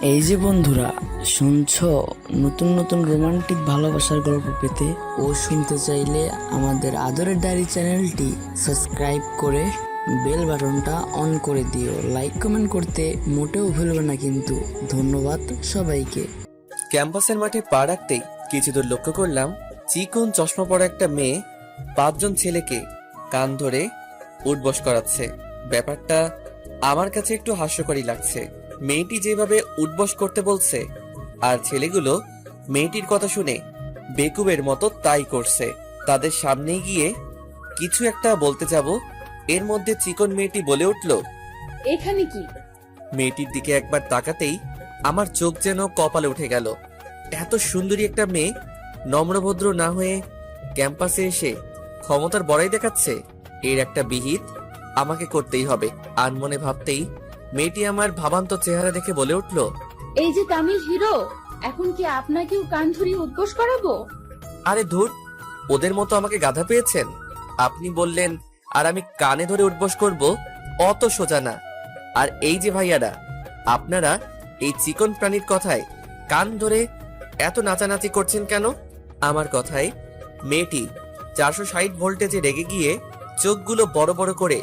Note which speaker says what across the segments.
Speaker 1: এই যে বন্ধুরা, শুনছো নতুন নতুন রোমান্টিক ভালোবাসার গল্প পেতে ও শুনতে চাইলে আমাদের আদরের ডায়েরি চ্যানেলটি সাবস্ক্রাইব করে বেল বাটনটা অন করে দিও। লাইক কমেন্ট করতে মোটেও ভুলবে না কিন্তু। ধন্যবাদ সবাইকে।
Speaker 2: ক্যাম্পাসের মাঠে পা রাখতেই কিছু দূর লক্ষ্য করলাম চিকন চশমা পরা একটা মেয়ে 5 জন ছেলেকে কান ধরে উঠবস করাচ্ছে। ব্যাপারটা আমার কাছে একটু হাস্যকরই লাগছে। মেয়েটি যেভাবে উঠবস করতে বলছে আর ছেলেগুলো মেয়েটির কথা শুনে বেকুবের মতো তাই করছে। তাদের সামনে গিয়ে কিছু একটা বলতে যাব, এর মধ্যে চিকন মেয়েটি বলে উঠল,
Speaker 3: এখানে কি?
Speaker 2: মেয়েটির দিকে একবার তাকাতেই আমার চোখ যেন কপালে উঠে গেল। এত সুন্দরী একটা মেয়ে নম্রভদ্র না হয়ে ক্যাম্পাসে এসে ক্ষমতার বড়াই দেখাচ্ছে। এর একটা বিহিত আমাকে করতেই হবে। আনমনে ভাবতেই মেয়েটি আমার ভাবান্ত চেহারা দেখে বলে উঠল,
Speaker 3: এই যে তামিল হিরো, এখন কি আপনাকেও কান ধরিয়ে উদ্বোস করাবো?
Speaker 2: আরে ধুর, ওদের মতো আমাকে গাধা পেয়েছেন? আপনি বললেন আর আমি কানে ধরে উঠবস করব, অত সোজা না। আর এই যে ভাইয়ারা, আপনারা এই চিকন প্রাণীর কথায় কান ধরে এত নাচানাচি করছেন কেন? আমার কথায় মেয়েটি 460 ভোল্টেজে রেগে গিয়ে চোখগুলো বড় বড় করে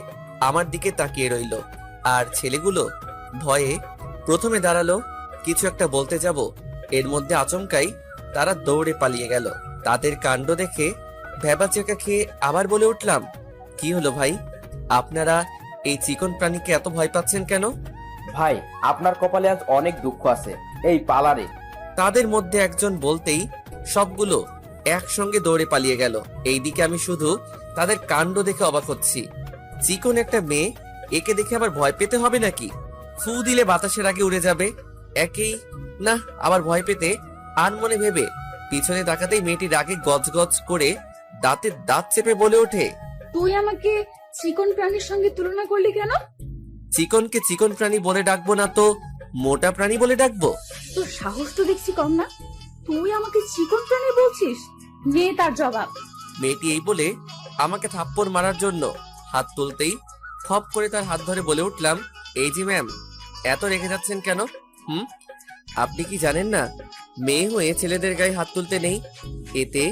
Speaker 2: আমার দিকে তাকিয়ে রইল। আর ছেলেগুলো ভয়ে প্রথমে দাঁড়ালো, কিছু একটা বলতে যাব, এর মধ্যে আচমকাই তারা দৌড়ে পালিয়ে গেল। তাদের কাণ্ড দেখে ভ্যাবাচেকা খেয়ে আবার বলে উঠলাম, কি হলো ভাই, আপনারা এই চিকন প্রাণীকে এত ভয় পাচ্ছেন কেন?
Speaker 4: ভাই, আপনার কপালে আজ অনেক দুঃখ আছে, এই পালারে।
Speaker 2: তাদের মধ্যে একজন বলতেই সবগুলো একসঙ্গে দৌড়ে পালিয়ে গেল। এইদিকে আমি শুধু তাদের কাণ্ড দেখে অবাক হচ্ছি। চিকন একটা মেয়ে, একে দেখে আবার ভয় পেতে হবে নাকি? ফু দিলে বাতাসের আগে উড়ে যাবে। একেই না আবার ভয় পেতে আনমনে ভেবে পিছনে তাকাতেই মেয়েটি রাগে গজগজ করে দাঁতে দাঁত চেপে বলে ওঠে,
Speaker 3: তুই আমাকে চিকন প্রাণীর সঙ্গে তুলনা করলি কেন?
Speaker 2: চিকনকে চিকন প্রাণী বলে ডাকবো না তো মোটা প্রাণী বলে ডাকবো?
Speaker 3: তোর সাহস তো দেখছি কম না, তুই আমাকে চিকন প্রাণী বলছিস? নে তার জবাব।
Speaker 2: মেয়েটি এই বলে আমাকে থাপ্পড় মারার জন্য হাত তুলতেই খপ করে তার হাত ধরে বলে উঠলাম, এই যে ম্যাম, এত রেগে যাচ্ছেন কেন? আপনি কি জানেন না মেয়ে হয়ে ছেলেদের গায়ে হাত তুলতে নেই? এতে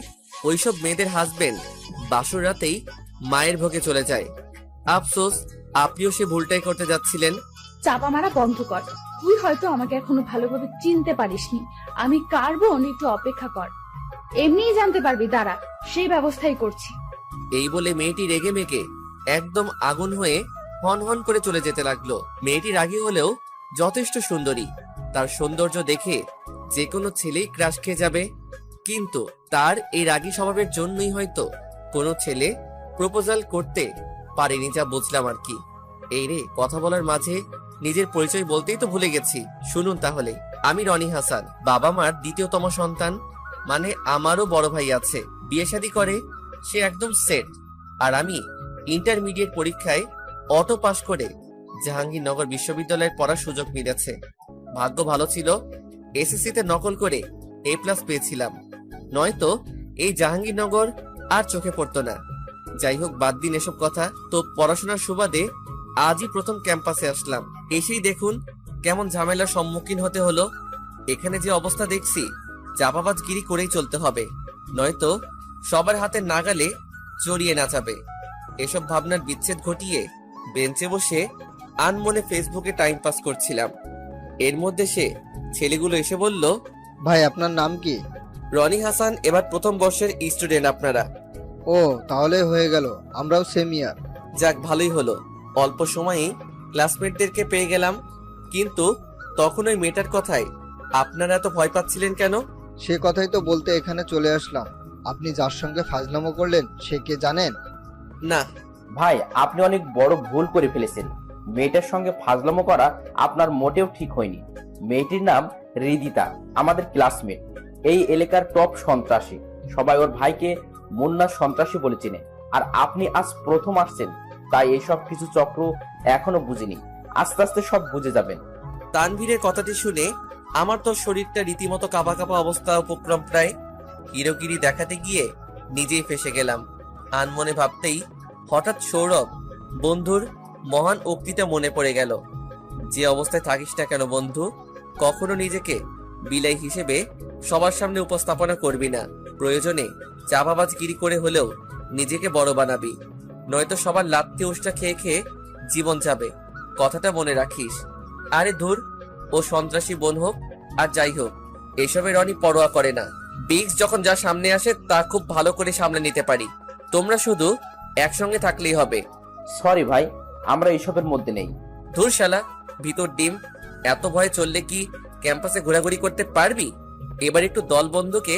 Speaker 2: ওইসব মেয়েদের হাজবেন্ড বাসর রাতেই মায়ের ভোগে চলে যায়। আফসোস, আপনিও সে ভুলটাই করতে যাচ্ছিলেন।
Speaker 3: চাপা মারা বন্ধ কর। তুই হয়তো আমাকে এখনো ভালোভাবে চিনতে পারিসনি। আমি কার বোন, একটু অপেক্ষা কর, এমনিই জানতে পারবি। দাঁড়া, সেই ব্যবস্থাই করছি।
Speaker 2: এই বলে মেয়েটি রেগে মেগে একদম আগুন হয়ে হন হন করে চলে যেতে লাগলো। মেয়েটি রাগী হলেও যথেষ্ট সুন্দরী। তার সৌন্দর্য দেখে যে কোনো ছেলেই ক্রাশ খেয়ে যাবে। কিন্তু তার এই রাগী স্বভাবের জন্যই হয়তো কোনো ছেলে প্রপোজাল করতে পারেনি, যা বুঝলাম আর কি। এই রে, কথা বলার মাঝে নিজের পরিচয় বলতেই তো ভুলে গেছি। শুনুন তাহলে, আমি রনি হাসান, বাবা মার দ্বিতীয়তম সন্তান। মানে আমারও বড় ভাই আছে, বিয়ে শাদী করে, সে একদম সেট। আর আমি ইন্টারমিডিয়েট পরীক্ষায় অটো পাশ করে জাহাঙ্গীরনগর বিশ্ববিদ্যালয়ে পড়ার সুযোগ মিলেছে। ভাগ্য ভালো ছিল, এসএসসিতে নকল করে A+ পেয়েছিলাম, নয়তো এই জাহাঙ্গীরনগর আর চোখে পড়তো না। যাই হোক, বাদ দিন এসব কথা। তো পড়াশোনার সুবাদে আজই প্রথম ক্যাম্পাসে আসলাম। এসেই দেখুন কেমন ঝামেলার সম্মুখীন হতে হলো। এখানে যে অবস্থা দেখছি, চাপাবাজগিরি করেই চলতে হবে, নয়তো সবার হাতে নাগালে জড়িয়ে নাচাবে। এসব ভাবনার বিচ্ছেদ ঘটিয়ে বেঞ্চে বসে আনমনে ফেসবুকে টাইম পাস করছিলাম। এর মধ্যে সে ছেলেগুলো এসে বলল,
Speaker 5: ভাই আপনার নাম কি?
Speaker 2: রনি হাসান, এবার প্রথম বর্ষের স্টুডেন্ট আপনারা।
Speaker 5: ও, তাহলে হয়ে গেল, আমরাও সেম ইয়ার।
Speaker 2: যাক, ভালোই হলো, অল্প সময়েই ক্লাসমেটদেরকে পেয়ে গেলাম। কিন্তু তখন ওই মেয়েটার কথায় আপনারা এত ভয় পাচ্ছিলেন কেন?
Speaker 5: সে কথাই তো বলতে এখানে চলে আসলাম। আপনি যার সঙ্গে ফাজলামো করলেন সে কে জানেন?
Speaker 2: না
Speaker 4: ভাই, আপনি অনেক বড় ভুল করে ফেলেছেন। মেয়েটার সঙ্গে ফাজলামো করা আপনার মোটেও ঠিক হয়নি। মেয়েটির নাম হৃদিতা, আমাদের ক্লাসমেট, এই এলাকার টপ সন্ত্রাসী। সবাই ওর ভাইকে মুন্না সন্ত্রাসী বলে চেনে। আর আপনি আজ প্রথম আসছেন, তাই এইসব কিছু চক্র এখনো বুঝিনি। আস্তে আস্তে সব বুঝে যাবেন।
Speaker 2: তানভীরের কথাটি শুনে আমার তো শরীরটা রীতিমতো কাঁপা কাঁপা অবস্থা উপক্রম প্রায়। হিরোগিরি দেখাতে গিয়ে নিজেই ফেসে গেলাম। আনমনে ভাবতেই হঠাৎ সৌরভ বন্ধুর মহান উক্তিটা মনে পড়ে গেল, যে অবস্থায় থাকিস না কেন বন্ধু, কখনো নিজেকে বিলাই হিসেবে সবার সামনে উপস্থাপনা করবি না। প্রয়োজনে চাপাবাজগিরি করে হলেও নিজেকে বড় বানাবি, নয়তো সবার লাত্তি উষ্টা খেয়ে খেয়ে জীবন যাবে। কথাটা মনে রাখিস। আরে ধুর, ও সন্ত্রাসী বোন হোক আর যাই হোক, এসবে রনি পরোয়া করে না। বিক্স যখন যা সামনে আসে তা খুব ভালো করে সামলে নিতে পারি। তোমরা শুধু একসঙ্গে থাকলেই হবে।
Speaker 4: সরি ভাই, আমরা এসবের মধ্যে নেই।
Speaker 2: ধুর শালা, ভিতর ডিম। এত ভয়ে চললে কি ক্যাম্পাসে ঘোরাঘুরি করতে পারবি? এবার একটু দল বন্ধুকে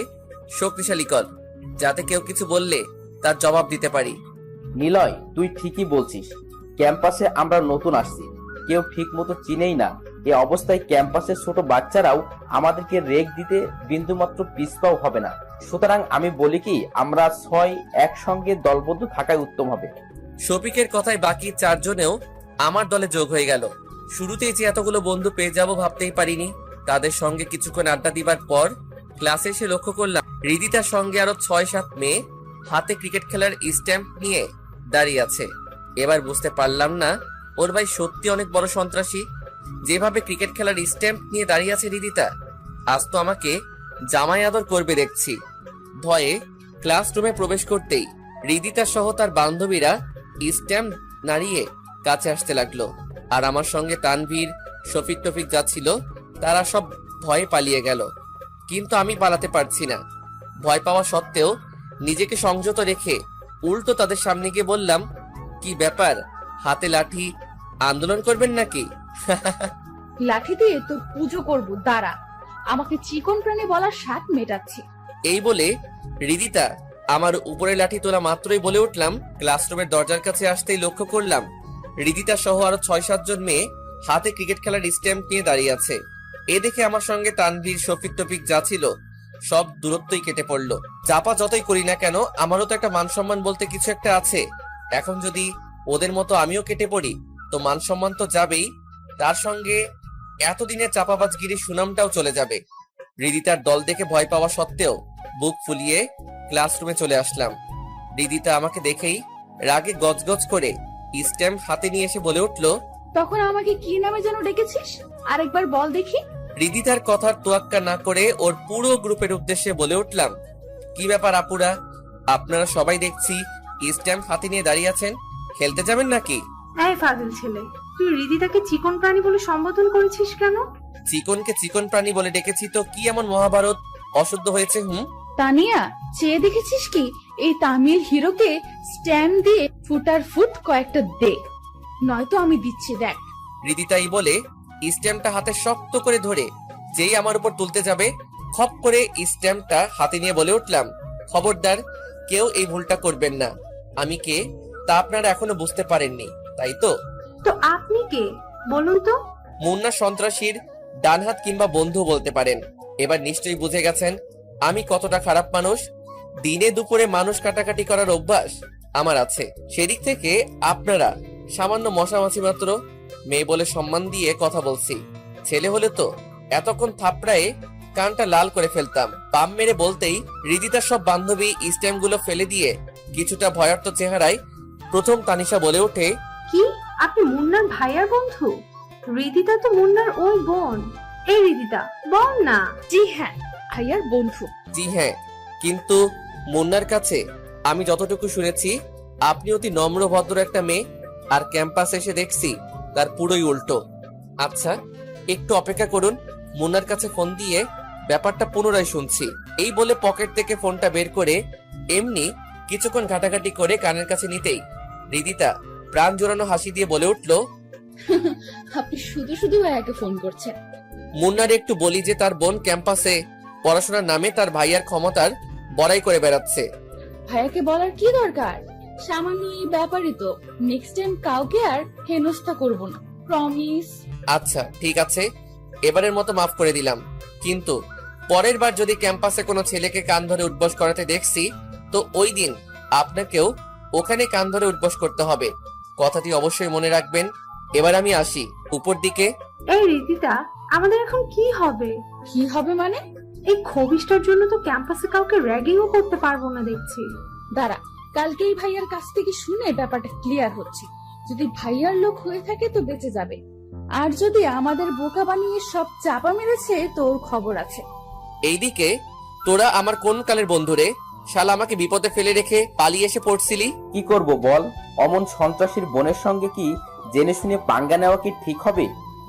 Speaker 2: শক্তিশালী কর, যাতে কেউ কিছু বললে তার জবাব দিতে পারি।
Speaker 4: নিলয়, তুই ঠিকই বলছিস। ক্যাম্পাসে আমরা নতুন আসছি, কেউ ঠিক মতো চিনেই না। এ অবস্থায় ক্যাম্পাসের ছোট বাচ্চারাও আমাদেরকে রেগ দিতে বিন্দুমাত্র পিছপাও হবে না। সুতরাং আমি বলি কি, আমরা 6 একসঙ্গে দলবদ্ধ থাকাই উত্তম হবে।
Speaker 2: শফিকের কথায় বাকি 4 জনেও আমার দলে যোগ হয়ে গেল। শুরুতেই যে এতগুলো বন্ধু পেয়ে যাব ভাবতেই পারিনি। তাদের সঙ্গে কিছুক্ষণ আড্ডা দিবার পর ক্লাসে এসে লক্ষ্য করলাম হৃদিতার সঙ্গে আরো 6-7 মেয়ে হাতে ক্রিকেট খেলার স্ট্যাম্প নিয়ে দাঁড়িয়ে আছে। এবার বুঝতে পারলাম না ওর ভাই সত্যি অনেক বড় সন্ত্রাসী। যেভাবে ক্রিকেট খেলার স্ট্যাম্প নিয়ে দাঁড়িয়ে আছে হৃদিতা, আজ তো আমাকে জামাই আদর করবে দেখছি। ভয়ে ক্লাসরুমে প্রবেশ করতেই হৃদিতা সহ তার বান্ধবীরা স্ট্যাম্প নাড়িয়ে কাছে আসতে লাগলো। আর আমার সঙ্গে তানভীর, শফিক টফিক যাচ্ছিল, তারা সব ভয়ে পালিয়ে গেল। কিন্তু আমি পালাতে পারছি না। ভয় পাওয়া সত্ত্বেও নিজেকে সংযত রেখে উল্টো তাদের সামনে গিয়ে বললাম, কি ব্যাপার, হাতে লাঠি, আন্দোলন করবেন নাকি?
Speaker 3: লাঠি দিয়ে তোর পুজো করব, দাঁড়া। আমাকে চিকন প্রাণী বলার স্বাদ মেটাচ্ছি।
Speaker 2: এই বলে হৃদিতা আমার উপরে লাঠি তোলা মাত্রই বলে উঠলাম। ক্লাসরুমের দরজার কাছে আসতেই লক্ষ্য করলাম হৃদিতা সহ আরো 6-7 জন মেয়ে হাতে ক্রিকেট খেলার স্ট্যাম্প নিয়ে দাঁড়িয়ে আছে। এ দেখে আমার সঙ্গে তানভীর, শফিক টফিক যা ছিল সব দূরত্বই কেটে পড়লো। চাপা যতই করি না কেন, আমারও তো একটা মান সম্মান বলতে কিছু একটা আছে। এখন যদি ওদের মতো আমিও কেটে পড়ি তো মান সম্মান তো যাবেই, তার সঙ্গে এতদিনের চাপাবাজগিরির সুনামটাও চলে যাবে। হৃদিতার দল দেখে ভয় পাওয়া সত্ত্বেও বুক ফুলিয়ে ক্লাসরুমে চলে আসলাম। হৃদিতা আমাকে দেখেই রাগে গজগজ করে স্ট্যাম্প হাতে নিয়ে এসে বলে উঠলো,
Speaker 3: তখন আমাকে কি নামে যেন ডেকেছিস? আরেকবার বল দেখি।
Speaker 2: হৃদিতার কথার তোয়াক্কা না করে ওর পুরো গ্রুপের উদ্দেশ্যে বলে উঠলাম, কি ব্যাপার আপুরা, আপনারা সবাই দেখছি স্ট্যাম্প হাতে নিয়ে দাঁড়িয়ে আছেন, খেলতে যাবেন নাকি?
Speaker 6: এই ফাজিল ছেলে, তুই হৃদিতাকে চিকন প্রাণী বলে সম্বোধন করেছিস কেন?
Speaker 2: চিকনকে চিকন প্রাণী বলে ডেকেছি তো কি এমন মহাভারত অশুদ্ধ হয়েছে?
Speaker 3: তানিয়া, চেয়ে দেখেছিস কি এই তামিল হিরোকে স্ট্যান্ড দিয়ে ফুটার ফুট কয়েকটা দে, নয়তো আমি দিচ্ছি, দেখ।
Speaker 2: হৃদিতাই বলে স্ট্যাম্পটা হাতে শক্ত করে ধরে যেই আমার উপর তুলতে যাবে, খপ করে স্ট্যাম্পটা হাতে নিয়ে বলে উঠলাম, খবরদার কেউ এই ভুলটা করবেন না। আমি কে তা আপনারা এখনো বুঝতে পারেননি, তাই তো?
Speaker 6: তো আপনি কে বলুন তো?
Speaker 2: মুন্না সন্ত্রাসীর ডান হাত কিংবা বন্ধু বলতে পারেন। এবার নিশ্চয়ই বুঝে গেছেন আমি কতটা খারাপ মানুষ। দিনে দুপুরে মানুষ কাটাকাটি করার অভ্যাস আমার আছে। সেদিক থেকে আপনারা সামান্য মশামাছি মাত্র, মেয়ে বলে সম্মান দিয়ে কথা বলছি। ছেলে হলে তো এতক্ষণ থাপড়ায়ে কানটা লাল করে ফেলতাম। পাম মেরে বলতেই হৃদিতার সব বান্ধবী স্ট্যাম্প গুলো ফেলে দিয়ে কিছুটা ভয়ার্থ চেহারায় প্রথম তানিশা বলে ওঠে,
Speaker 6: কি আপনি মুন্নার ভাইয়ার বন্ধু? হৃদিতা তো মুন্নার ওই বোন। এই হৃদিতা, বল না।
Speaker 3: জি হ্যাঁ, ভাইয়ার বন্ধু।
Speaker 2: জি হ্যাঁ, কিন্তু মুন্নার কাছে আমি যতটুকু শুনেছি আপনি অতি নম্র ভদ্র একটা মেয়ে, আর ক্যাম্পাসে এসে দেখছি তার পুরোই উল্টো। আচ্ছা একটু অপেক্ষা করুন, মুন্নার কাছে ফোন দিয়ে ব্যাপারটা পুনরায় শুনছি। এই বলে পকেট থেকে ফোনটা বের করে এমনি কিছুক্ষণ ঘাটাঘাটি করে কানের কাছে নিতেই হৃদিতা প্রাণ জোড়ানো হাসি দিয়ে বলে উঠলো,
Speaker 3: আপনি শুধু শুধু ভাইয়াকে ফোন করছেন।
Speaker 2: মুন্নার একটু বলি যে তার বোন ক্যাম্পাসে পড়াশোনার নামে তার ভাইয়ার ক্ষমতার বড়াই করে বেড়াচ্ছে।
Speaker 3: ভাইয়াকে বলার কি দরকার? সামান্য এই ব্যাপারই তো, নেক্সট টাইম কাউকে আর হেনস্থা করব না, প্রমিস।
Speaker 2: আচ্ছা ঠিক আছে, এবারের মতো মাফ করে দিলাম, কিন্তু পরের বার যদি ক্যাম্পাসে কোনো ছেলেকে কান ধরে উঠবস করাতে দেখছি তো ওই দিন আপনাকেও ওখানে কান ধরে উঠবস করতে হবে। কথাটি অবশ্যই মনে রাখবেন। এবার আমি আসি উপর দিকে।
Speaker 6: এই হৃদিতা, আমাদের এখন কি হবে?
Speaker 3: কি হবে মানে?
Speaker 6: এই খবিশটার জন্য তো ক্যাম্পাসে কাউকে র্যাগিংও করতে পারবো না দেখছি।
Speaker 3: দাঁড়া, কালকেই ভাইয়ার কাছ থেকে শুনে ব্যাপারটা ক্লিয়ার হচ্ছে। যদি ভাইয়ার লোক হয়ে থাকে তো বেঁচে যাবে, আর যদি আমাদের বোকা বানিয়ে সব চাপা মেরেছে তোর খবর আছে।
Speaker 2: এইদিকে তোরা আমার কোন কালের বন্ধুরে? শালা আমাকে বিপদে ফেলে রেখে পালিয়ে এসে পড়ছিলি।
Speaker 4: কি করব বল? অমন সন্ত্রাসীর বোনের সঙ্গে কি জেনে শুনে পাঙ্গা নেওয়া কি ঠিক হবে?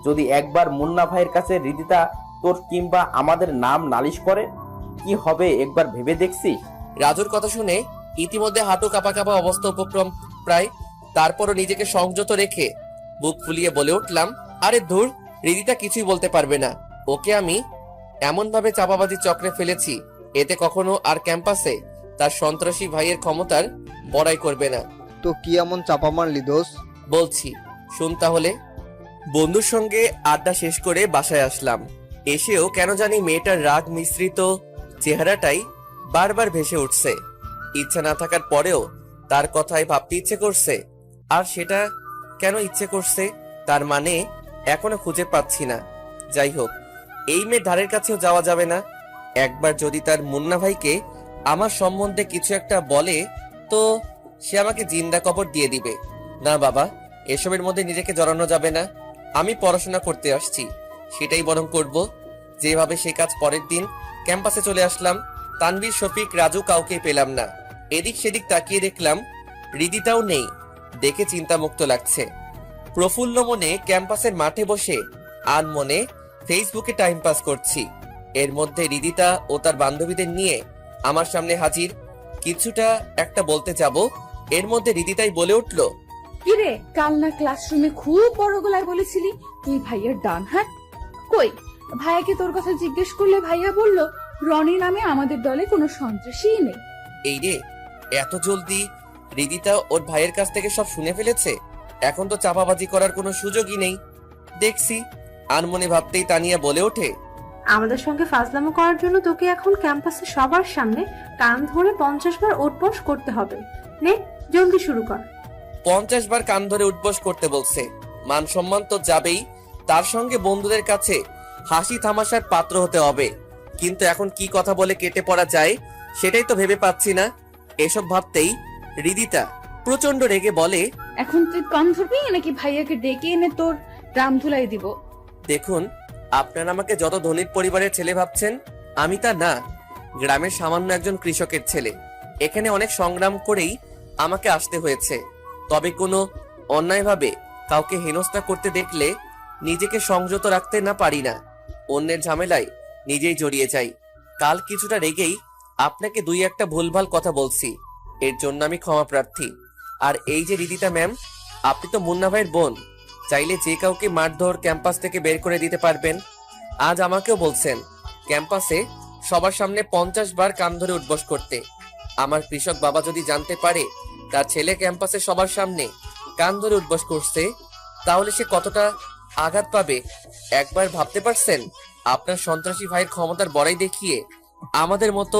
Speaker 4: যদি একবার মুন্না ভাইয়ের কাছে রিদিতা তোর কিংবা আমাদের নাম নালিশ করে, কি হবে একবার ভেবে দেখছিস?
Speaker 2: রাজুর কথা শুনে ইতিমধ্যে হাঁটু কাঁপা কাঁপা অবস্থা উপক্রম প্রায়। তারপরও নিজেকে সংযত রেখে বুক ফুলিয়ে বলে উঠলাম, আরে ধুর, রিদিতা কিছুই বলতে পারবে না। ওকে আমি এমন ভাবে চাপাবাজি চক্রে ফেলেছি, এতে কখনো আর ক্যাম্পাসে তার সন্ত্রাসী ভাইয়ের ক্ষমতার বড়াই করবে না।
Speaker 5: তো কি এমন চাপা মারলি দোষ?
Speaker 2: বলছি শুন তাহলে। বন্ধুর সঙ্গে আড্ডা শেষ করে বাসায় আসলাম। এসেও কেন জানি মেয়েটার রাগ মিশ্রিত চেহারাটাই বারবার ভেসে উঠছে। ইচ্ছা না থাকার পরেও তার কথাই ভাবতে ইচ্ছে করছে। আর সেটা কেন ইচ্ছে করছে তার মানে এখনো খুঁজে পাচ্ছি না। যাই হোক, এই মেয়ের ধারের কাছেও যাওয়া যাবে না। একবার যদি তার মুন্না ভাইকে আমার সম্বন্ধে কিছু একটা বলে তো সে আমাকে জিন্দা কবর দিয়ে দিবে। না বাবা, এসবের মধ্যে নিজেকে জড়ানো যাবে না। আমি পড়াশোনা করতে আসছি, সেটাই বরং করব। যেভাবে সে কাজ পরের দিন ক্যাম্পাসে চলে আসলাম। তানভীর, শফিক, রাজু কাউকে পেলাম না। এদিক সেদিক তাকিয়ে দেখলাম রিদিতাও নেই। দেখে চিন্তামুক্ত লাগছে। প্রফুল্ল মনে ক্যাম্পাসের মাঠে বসে আর মনে ফেসবুকে টাইম পাস করছি। এর মধ্যে রিদিতা ও তার বান্ধবীদের নিয়ে আমার সামনে হাজির। কিছুটা একটা বলতে যাব, এর মধ্যে রিদিতাই বলে উঠল,
Speaker 3: কিরে, কাল না ক্লাসরুমে খুব বড় গলায় বলেছিলি তুই ভাইয়ার ডান হাত? কই, ভাইয়াকে তোর কথা জিজ্ঞেস করলে ভাইয়া বলল রনি নামে আমাদের দলে কোনো সন্ত্রাসীই নেই।
Speaker 2: এই রে, এত জলদি রিদিতা ওর ভাইয়ের কাছ থেকে সব শুনে ফেলেছে? এখন তো চাপাবাজি করার কোনো সুযোগই নেই দেখছি। আনমনে ভাবতেই তানিয়া বলে ওঠে,
Speaker 6: আমাদের সঙ্গে ফাজলামো করার জন্য তোকে এখন ক্যাম্পাসে সবার সামনে কান ধরে 50 বার ওঠবস করতে হবে। নে, জলদি শুরু কর।
Speaker 2: 50 বার কান ধরে উঠবস করতে বলছে? মান সম্মান তো যাবেই, তার সঙ্গে বন্ধুদের কাছে হাসি তামাশার পাত্র হতে হবে। কিন্তু এখন কি কথা বলে কেটে পড়া যায় সেটাই তো ভেবে পাচ্ছি না। এসব ভাবতেই রিদিতা প্রচন্ড রেগে বলে,
Speaker 3: এখন তুই কান ধরবি নাকি ভাইয়াকে ডেকে এনে তোর রাম ধুলাই দিব?
Speaker 2: দেখুন, আপনারা আমাকে যত ধনীর পরিবারের ছেলে ভাবছেন, আমি তা না। গ্রামের সামান্য একজন কৃষকের ছেলে। এখানে অনেক সংগ্রাম করেই আমাকে আসতে হয়েছে। তবে কোনো অন্যায়ভাবে কাউকে হেনস্থা করতে দেখলে নিজেকে সংযত রাখতে না পারি না। অন্যের ঝামেলায় নিজেই জড়িয়ে যাই। কাল কিছুটা রেগেই আপনাকে দুই একটা ভুলভাল কথা বলছি, এর জন্য আমি ক্ষমা প্রার্থী। আর এই যে রিদিতা ম্যাম, আপনি তো মুন্না ভাইয়ের বোন, চাইলে যে কাউকে মারধর ক্যাম্পাস থেকে বের করে দিতে পারবেন। আজ আমাকেও বলছেন ক্যাম্পাসে সবার সামনে 50 বার কান ধরে উঠবস করতে। আমার কৃষক বাবা যদি জানতে পারে তার ছেলে ক্যাম্পাসে সবার সামনে কান ধরে উঠবস করছে, তাহলে সে কতটা আঘাত পাবে একবার ভাবতে পারছেন? আপনার সন্ত্রাসী ভাইয়ের ক্ষমতার বড়াই দেখিয়ে আমাদের মতো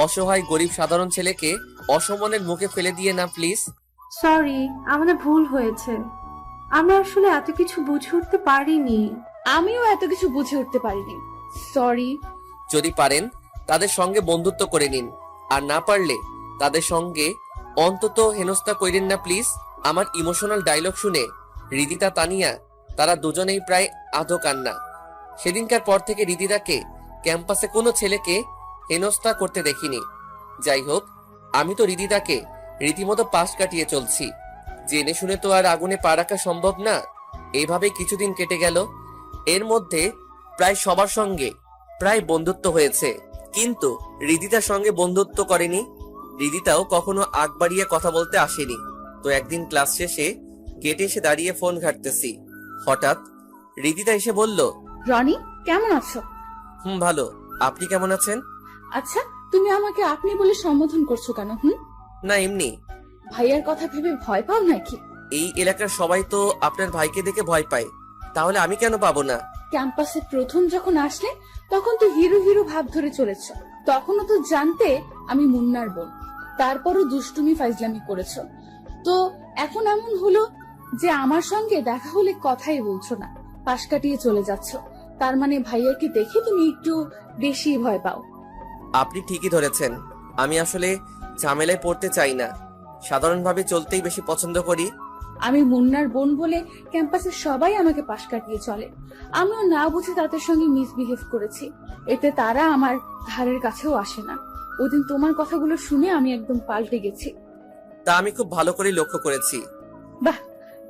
Speaker 2: অসহায় গরিব সাধারণ ছেলেকে অসম্মানের মুখে ফেলে দিয়ে না প্লিজ।
Speaker 6: সরি, আমাদের ভুল হয়েছে। আমরা আসলে এত কিছু বুঝে উঠতে পারিনি।
Speaker 3: আমিও এত কিছু বুঝে উঠতে পারিনি, সরি।
Speaker 2: যদি পারেন তাদের সঙ্গে বন্ধুত্ব করে নিন, আর না পারলে তাদের সঙ্গে অন্তত হেনস্থা করেন না প্লিজ। আমার ইমোশনাল ডায়লগ শুনে রিদিতা, তানিয়া তারা দুজনেই প্রায় আধো কান্না। সেদিনকার পর থেকে রিদিতাকে ক্যাম্পাসে কোনো ছেলেকে হেনস্থা করতে দেখিনি। যাই হোক, আমি তো রিদিতাকে রীতিমতো পাশ কাটিয়ে চলছি। জেনে শুনে তো আর আগুনে পা রাখা সম্ভব না। এইভাবে কিছুদিন কেটে গেল। এর মধ্যে প্রায় সবার সঙ্গে প্রায় বন্ধুত্ব হয়েছে, কিন্তু রিদিতার সঙ্গে বন্ধুত্ব করেনি। রিদিতাও কখনো আগ বাড়িয়ে কথা বলতে আসেনি। তো একদিন ক্লাস শেষে গেটে এসে দাঁড়িয়ে ফোন ঘাটতেছি, হঠাৎ রিদিতা এসে বলল,
Speaker 3: রনি, কেমন আছো?
Speaker 2: ভালো। আপনি কেমন আছেন?
Speaker 3: আচ্ছা, তুমি আমাকে আপনি বলে সম্বোধন করছো কেন?
Speaker 2: না, এমনি।
Speaker 3: ভাইয়ার কথা ভেবে ভয় পাও নাকি?
Speaker 2: এই এলাকার সবাই তো আপনার ভাইকে দেখে ভয় পায়, তাহলে আমি কেন পাবো না?
Speaker 3: ক্যাম্পাসে প্রথম যখন আসলে তখন তো হিরো হিরো ভাব ধরে চলেছ। তখনও তো জানতে আমি মুন্নার বোন, তারপরও দুষ্টুমি ফাইজলামি করেছ। তো এখন এমন হলো যে আমার সঙ্গে দেখা হলে কথাই বলছো না, পাশ কাটিয়ে চলে যাচ্ছ। তার মানে ভাইয়াকে দেখে তুমি একটু বেশি ভয় পাও।
Speaker 2: আপনি ঠিকই ধরেছেন। আমি আসলে ঝামেলায় পড়তে চাই না, সাধারণভাবে চলতেই বেশি পছন্দ করি।
Speaker 3: আমি মুন্নার বোন বলে ক্যাম্পাসে সবাই আমাকে পাশ কাটিয়ে চলে। আমিও না বুঝে তাদের সঙ্গে মিসবিহেভ করেছি, এতে তারা আমার ধারের কাছেও আসে না। ওদিন তোমার কথাগুলো শুনে আমি একদম পাল্টে গেছি।
Speaker 2: তা আমি খুব ভালো করে লক্ষ্য করেছি।
Speaker 3: বাহ,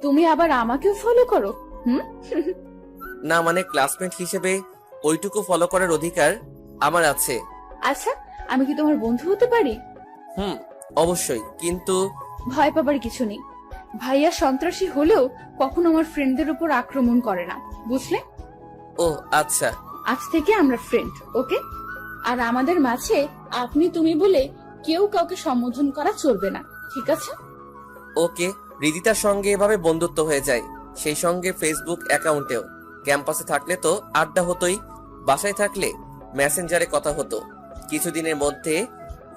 Speaker 3: তুমি আবার আমাকেও ফলো করো? হুম।
Speaker 2: না মানে ক্লাসমেট হিসেবে ওইটুকু ফলো করার অধিকার আমার আছে।
Speaker 3: আচ্ছা, আমি কি তোমার বন্ধু হতে পারি?
Speaker 2: হুম, অবশ্যই, কিন্তু
Speaker 3: ভয় পাবার কিছু নেই। ভাইয়া সন্ত্রাসী হলেও কখনো আমার ফ্রেন্ডদের উপর আক্রমণ করে না, বুঝলে?
Speaker 2: ও আচ্ছা।
Speaker 3: আজ থেকে আমরা ফ্রেন্ড, ওকে? আর আমাদের মাঝে আপনি তুমি বলে কেউ কাউকে সম্বোধন করা চলবে না, ঠিক আছে?
Speaker 2: ওকে। রিদিতার সঙ্গে এভাবে বন্ধুত্ব হয়ে যায়, সেই সঙ্গে ফেসবুক অ্যাকাউন্টেও। ক্যাম্পাসে থাকলে তো আড্ডা হতোই, বাসায় থাকলে মেসেঞ্জারে কথা হতো। কিছুদিনের মধ্যে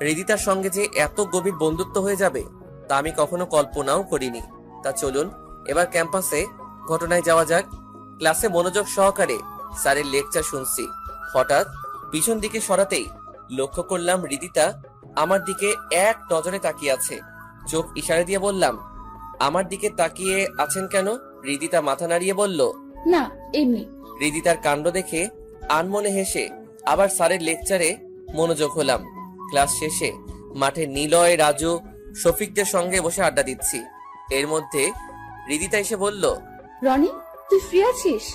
Speaker 2: রিদিতার সঙ্গে যে এত গভীর বন্ধুত্ব হয়ে যাবে তা আমি কখনো কল্পনাও করিনি। তা চলুন এবার ক্যাম্পাসে ঘটনায় যাওয়া যাক। ক্লাসে মনোযোগ সহকারে স্যারের লেকচার শুনছি, হঠাৎ পিছন দিকে সরাতেই লক্ষ্য করলাম রিদিতা আমার দিকে এক নজরে তাকিয়ে আছে। চোখ ইশারা দিয়ে বললাম, আমার দিকে তাকিয়ে আছেন কেন? রিদিতা মাথা নাড়িয়ে বলল,
Speaker 3: না, এমনি।
Speaker 2: রিদিতার কাণ্ড দেখে আনমনে হেসে আবার স্যারের লেকচারে মনোযোগ হলাম। ক্লাস শেষে মাঠে নিলয়, রাজু, শফিকদের সঙ্গে বসে আড্ডা দিচ্ছি। এর মধ্যে রিদিতা এসে বলল,
Speaker 3: রনি, তুই ফ্রি আছিস?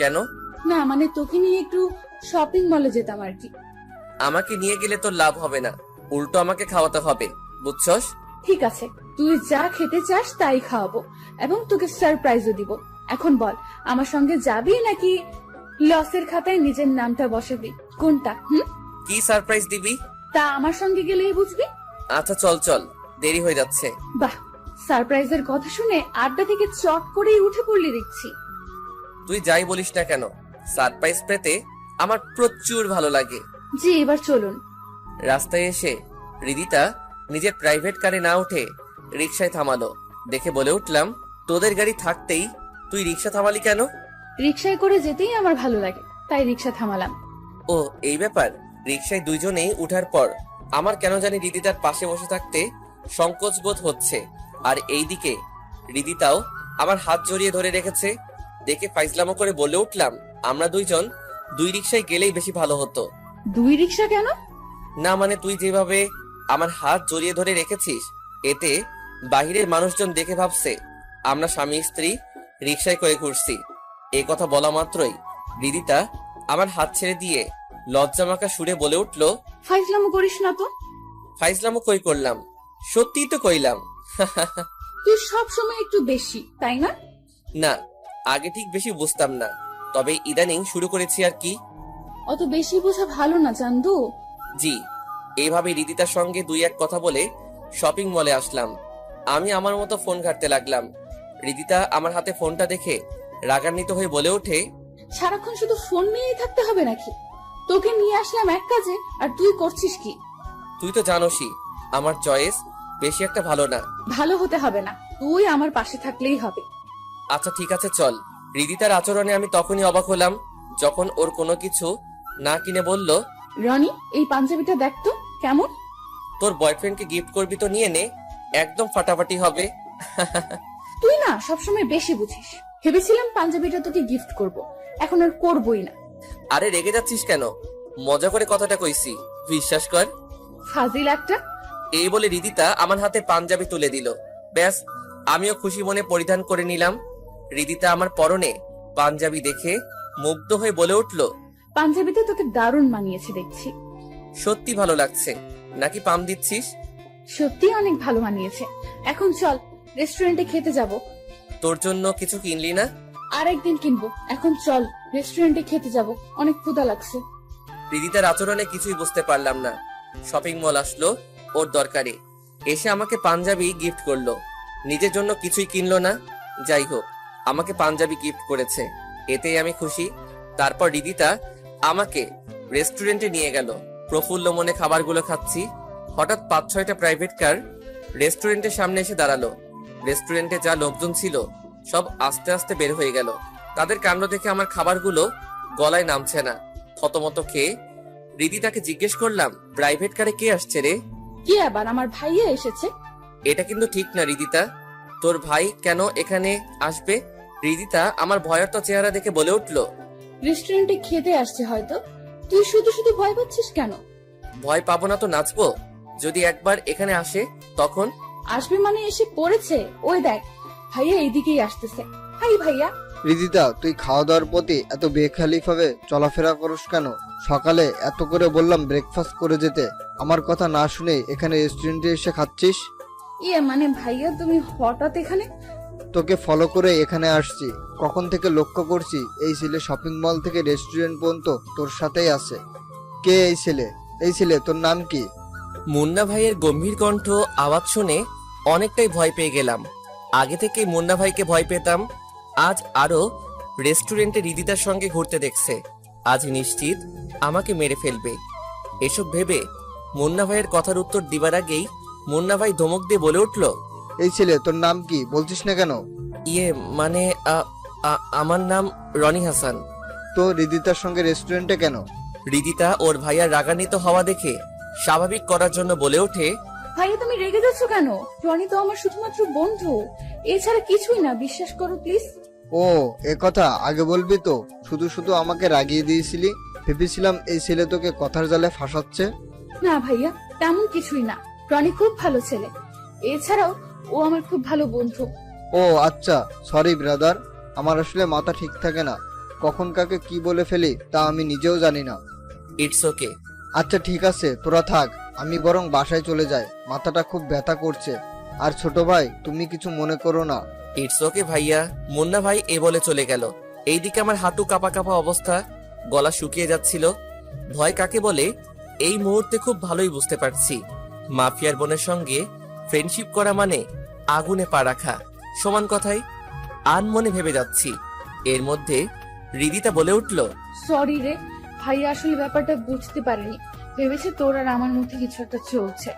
Speaker 2: কেন?
Speaker 3: না মানে তোকে নিয়ে একটু শপিং মলে যেতাম আর কি।
Speaker 2: আমাকে নিয়ে গেলে তোর লাভ হবে না, উল্টো আমাকে খাওয়াতে হবে, বুঝছস?
Speaker 3: ঠিক আছে, তুই যা খেতে চাস তাই খাওয়াবো এবং তোকে সারপ্রাইজও দিব। এখন বল, আমার সঙ্গে যাবি নাকি লসের খাতায় নিজের নামটা বসাবি? কোনটা?
Speaker 2: কি সারপ্রাইজ দিবি?
Speaker 3: তা আমার সঙ্গে গেলেই বুঝবি।
Speaker 2: আচ্ছা চল চল, দেরি হয়ে যাচ্ছে।
Speaker 3: বাহ, সারপ্রাইজের কথা শুনে আড্ডা থেকে চট করেই উঠে পড়লি দেখছি।
Speaker 2: তুই যাই বলিস না কেন, সারপ্রাইজ পেতে আমার প্রচুর ভালো লাগে।
Speaker 3: জি, এবার চলুন।
Speaker 2: রাস্তায় এসে রিদিতা নিজের প্রাইভেট কারে না উঠে রিকশায় থামালো। দেখে বলে উঠলাম, তোদের গাড়ি থাকতেই তুই রিকশা থামালি কেন?
Speaker 3: রিকশায় করে যেতেই আমার ভালো লাগে, তাই রিকশা থামালাম।
Speaker 2: ও এই ব্যাপার। রিকশায় দুইজনেই উঠার পর আমার কেন জানি রিদিতার পাশে বসে থাকতে সংকোচ বোধ হচ্ছে। আর এইদিকে রিদিতাও আমার হাত জড়িয়ে ধরে রেখেছে। দেখে ফাইজলামো করে বলে উঠলাম, আমরা দুইজন দুই রিকশায় গেলেই বেশি ভালো হতো।
Speaker 3: দুই রিকশা কেন?
Speaker 2: না মানে তুই যেভাবে আমার হাত জড়িয়ে ধরে রেখেছিস, এতে বাহিরের মানুষজন দেখে ভাবছে আমরা স্বামী স্ত্রী রিকশায় করে ঘুরছি। এই কথা বলা মাত্রই রিদিতা আমার হাত ছেড়ে দিয়ে লজ্জামাখা সুরে বলে উঠল,
Speaker 3: ফাইজলামো করিস না তো।
Speaker 2: ফাইজলামো কই করলাম, সত্যিই তো কইলাম।
Speaker 3: তুই সব সময় একটু বেশি, তাই না?
Speaker 2: না, আগে ঠিক বেশি বুঝতাম না, তবে ইদানিং শুরু করেছি আর কি।
Speaker 3: অত বেশি বোঝা ভালো না চান্দু।
Speaker 2: জি। এইভাবে রিদিতার সঙ্গে দুই এক কথা বলে শপিং মলে আসলাম। আমি আমার মতো ফোন ঘাঁটতে লাগলাম। রিদিতা আমার হাতে ফোনটা দেখে রাগান্বিত হয়ে বলে ওঠে,
Speaker 3: সারাক্ষণ শুধু ফোন নিয়েই থাকতে হবে নাকি? তোকে নিয়ে আসলাম এক কাজে আর তুই করছিস কি?
Speaker 2: তুই তো জানোসই আমার চয়েস বেশি একটা ভালো না।
Speaker 3: ভালো হতে হবে না, তুই আমার পাশে থাকলেই হবে।
Speaker 2: আচ্ছা ঠিক আছে চল। রিদিতার আচরণে আমি তখনই অবাক হলাম যখন ওর কোনো কিছু না কিনে বলল,
Speaker 3: রনি, এই পাঞ্জাবিটা দেখ তো কেমন।
Speaker 2: তোর বয়ফ্রেন্ডকে গিফট করবি তো নিয়ে নে, একদম ফাটাফাটি হবে।
Speaker 3: তুই না সবসময় বেশি বুঝিস। ভেবেছিলাম পাঞ্জাবিটা তোকে গিফট করব, এখন আর করবই না।
Speaker 2: আরে রেগে যাচ্ছিস কেন? মজা করে কথাটা কইছি, বিশ্বাস কর।
Speaker 3: ফাজিল একটা।
Speaker 2: এই বলে রিদিতা আমার হাতে পাঞ্জাবি তুলে দিল। ব্যাস, আমিও খুশি মনে পরিধান করে নিলাম। রিদিতা আমার পরনে পাঞ্জাবি দেখে মুগ্ধ হয়ে বলে উঠল,
Speaker 3: পাঞ্জাবিতে তোকে দারুণ মানিয়েছে দেখছি।
Speaker 2: সত্যি ভালো লাগছে নাকি পাম দিচ্ছিস?
Speaker 3: সত্যি অনেক ভালো মানিয়েছে। এখন চল, রেস্টুরেন্টে খেতে যাব।
Speaker 2: তোর জন্য কিছু কিনলি না?
Speaker 3: আরেকদিন কিনবো, এখন চল রেস্টুরেন্টে খেতে যাব, অনেক ক্ষুধা লাগছে।
Speaker 2: রিদিতার আচরণে কিছুই বুঝতে পারলাম না। শপিং মল আসলো ওর দরকারে, এসে আমাকে পাঞ্জাবি গিফট করলো, নিজের জন্য কিছুই কিনলো না। যাই হোক, আমাকে পাঞ্জাবি গিফট করেছে, এতেই আমি খুশি। তারপর রিদিতা আমাকে রেস্টুরেন্টে নিয়ে গেল। প্রফুল্ল মনে খাবারগুলো খাচ্ছি, হঠাৎ 5-6টা প্রাইভেট কার রেস্টুরেন্টের সামনে এসে দাঁড়ালো। রেস্টুরেন্টে যা লোকজন ছিল সব আস্তে আস্তে বের হয়ে গেল। তাদের কাণ্ড দেখে আমার খাবারগুলো গলায় নামছে না। থতমত খেয়ে রিদিতাকে জিজ্ঞেস করলাম, প্রাইভেট কারে কে আসছে রে?
Speaker 3: কি আবার আমার ভাইয়া এসেছে?
Speaker 2: এটা কিন্তু ঠিক না রিদিতা। তোর ভাই কেন এখানে আসবে? রিদিতা আমার ভয়ার্ত চেহারা দেখে বলে উঠলো।
Speaker 3: রেস্টুরেন্টে খেতে আসছে হয়তো। তুই শুধু শুধু ভয় পাচ্ছিস কেন?
Speaker 2: ভয় পাবো না তো নাচবো? যদি একবার এখানে আসে তখন?
Speaker 3: আসবে মানে এসে পড়েছে। ওই দেখ, ভাইয়া এইদিকেই আসতেছে। হাই ভাইয়া।
Speaker 5: রিদিতা, তুই খাওয়া দাওয়ার প্রতি এত বেখালিভাবে চলাফেরা করিস কেন? সকালে এত করে বললাম ব্রেকফাস্ট করে যেতে, আমার কথা না শুনে এখানে রেস্টুরেন্টে এসে খাচ্ছিস।
Speaker 3: ইয়ে মানে ভাইয়া, তুমি হঠাৎ এখানে?
Speaker 5: তোকে ফলো করে এখানে আসছি। কখন থেকে লক্ষ্য করছি এই ছেলে শপিং মল থেকে রেস্টুরেন্ট পর্যন্ত তোর সাথেই আছে। কে এই ছেলে? এই ছেলে তোর নাম কি?
Speaker 2: মুন্না ভাইয়ের গম্ভীর কণ্ঠ আওয়াজ শুনে অনেকটাই ভয় পেয়ে গেলাম। আগে থেকেই মুন্না ভাইকে ভয় পেতাম, আজ আরো রেস্টুরেন্টে রিদিতার সঙ্গে ঘুরতে দেখছে। আজ নিশ্চিত আমাকে মেরে ফেলবে। এসব ভেবে মুন্না ভাইয়ের কথার উত্তর দিবার আগেই মুন্না ভাই ধমক দিয়ে বলে উঠল,
Speaker 5: এই ছেলে তোর নাম কি বলছিস না কেন?
Speaker 2: ইয়ে মানে আমার নাম রনি হাসান।
Speaker 5: তো রিদিতার সঙ্গে রেস্টুরেন্টে কেন?
Speaker 2: রিদিতা ওর ভাইয়ার রাগান্বিত হওয়া দেখে স্বাভাবিক করার জন্য বলে ওঠে,
Speaker 3: ভাইয়া তুমি রেগে যাচ্ছ কেন? রনি তো আমার শুধুমাত্র বন্ধু, এছাড়া কিছুই না, বিশ্বাস করো প্লিজ।
Speaker 5: ও, এ কথা আগে বলবি তো। শুধু শুধু আমাকে রাগিয়ে দিয়েছিলি। ভেবেছিলাম এই ছেলে তোকে কথার জালে ফাঁসাচ্ছে।
Speaker 3: না ভাইয়া, তেমন কিছুই না। রনি খুব ভালো ছেলে, এছাড়াও ও আমার খুব ভালো বন্ধু।
Speaker 5: ও আচ্ছা, সরি ব্রাদার, আমার আসলে মাথা ঠিক থাকে না। কখন কাকে কি বলে ফেলি তা আমি নিজেও জানি না।
Speaker 2: It's okay.
Speaker 5: আচ্ছা ঠিক আছে, তোরা থাক, আমি বরং বাসায় চলে যাই, মাথাটা খুব ব্যথা করছে। আর ছোট ভাই, তুমি কিছু মনে করো না।
Speaker 2: ইটস ওকে ভাইয়া। মুন্না ভাই এ বলে চলে গেল। এইদিকে আমার হাঁটু কাঁপা কাঁপা অবস্থা, গলা শুকিয়ে যাচ্ছিল। ভয় কাকে বলে এই মুহূর্তে খুব ভালোই বুঝতে পারছি। মাফিয়ার বোনের সঙ্গে ফ্রেন্ডশিপ করা মানে আগুনে পা রাখা, সমান কথাই আনমনে ভেবে যাচ্ছি। এর মধ্যে রিদিতা বলে উঠল,
Speaker 3: সরি রে ভাইয়া, আসলে ব্যাপারটা বুঝতে পারিনি। ভেবেছে তোর আর আমার মধ্যে কিছু একটা চলছে।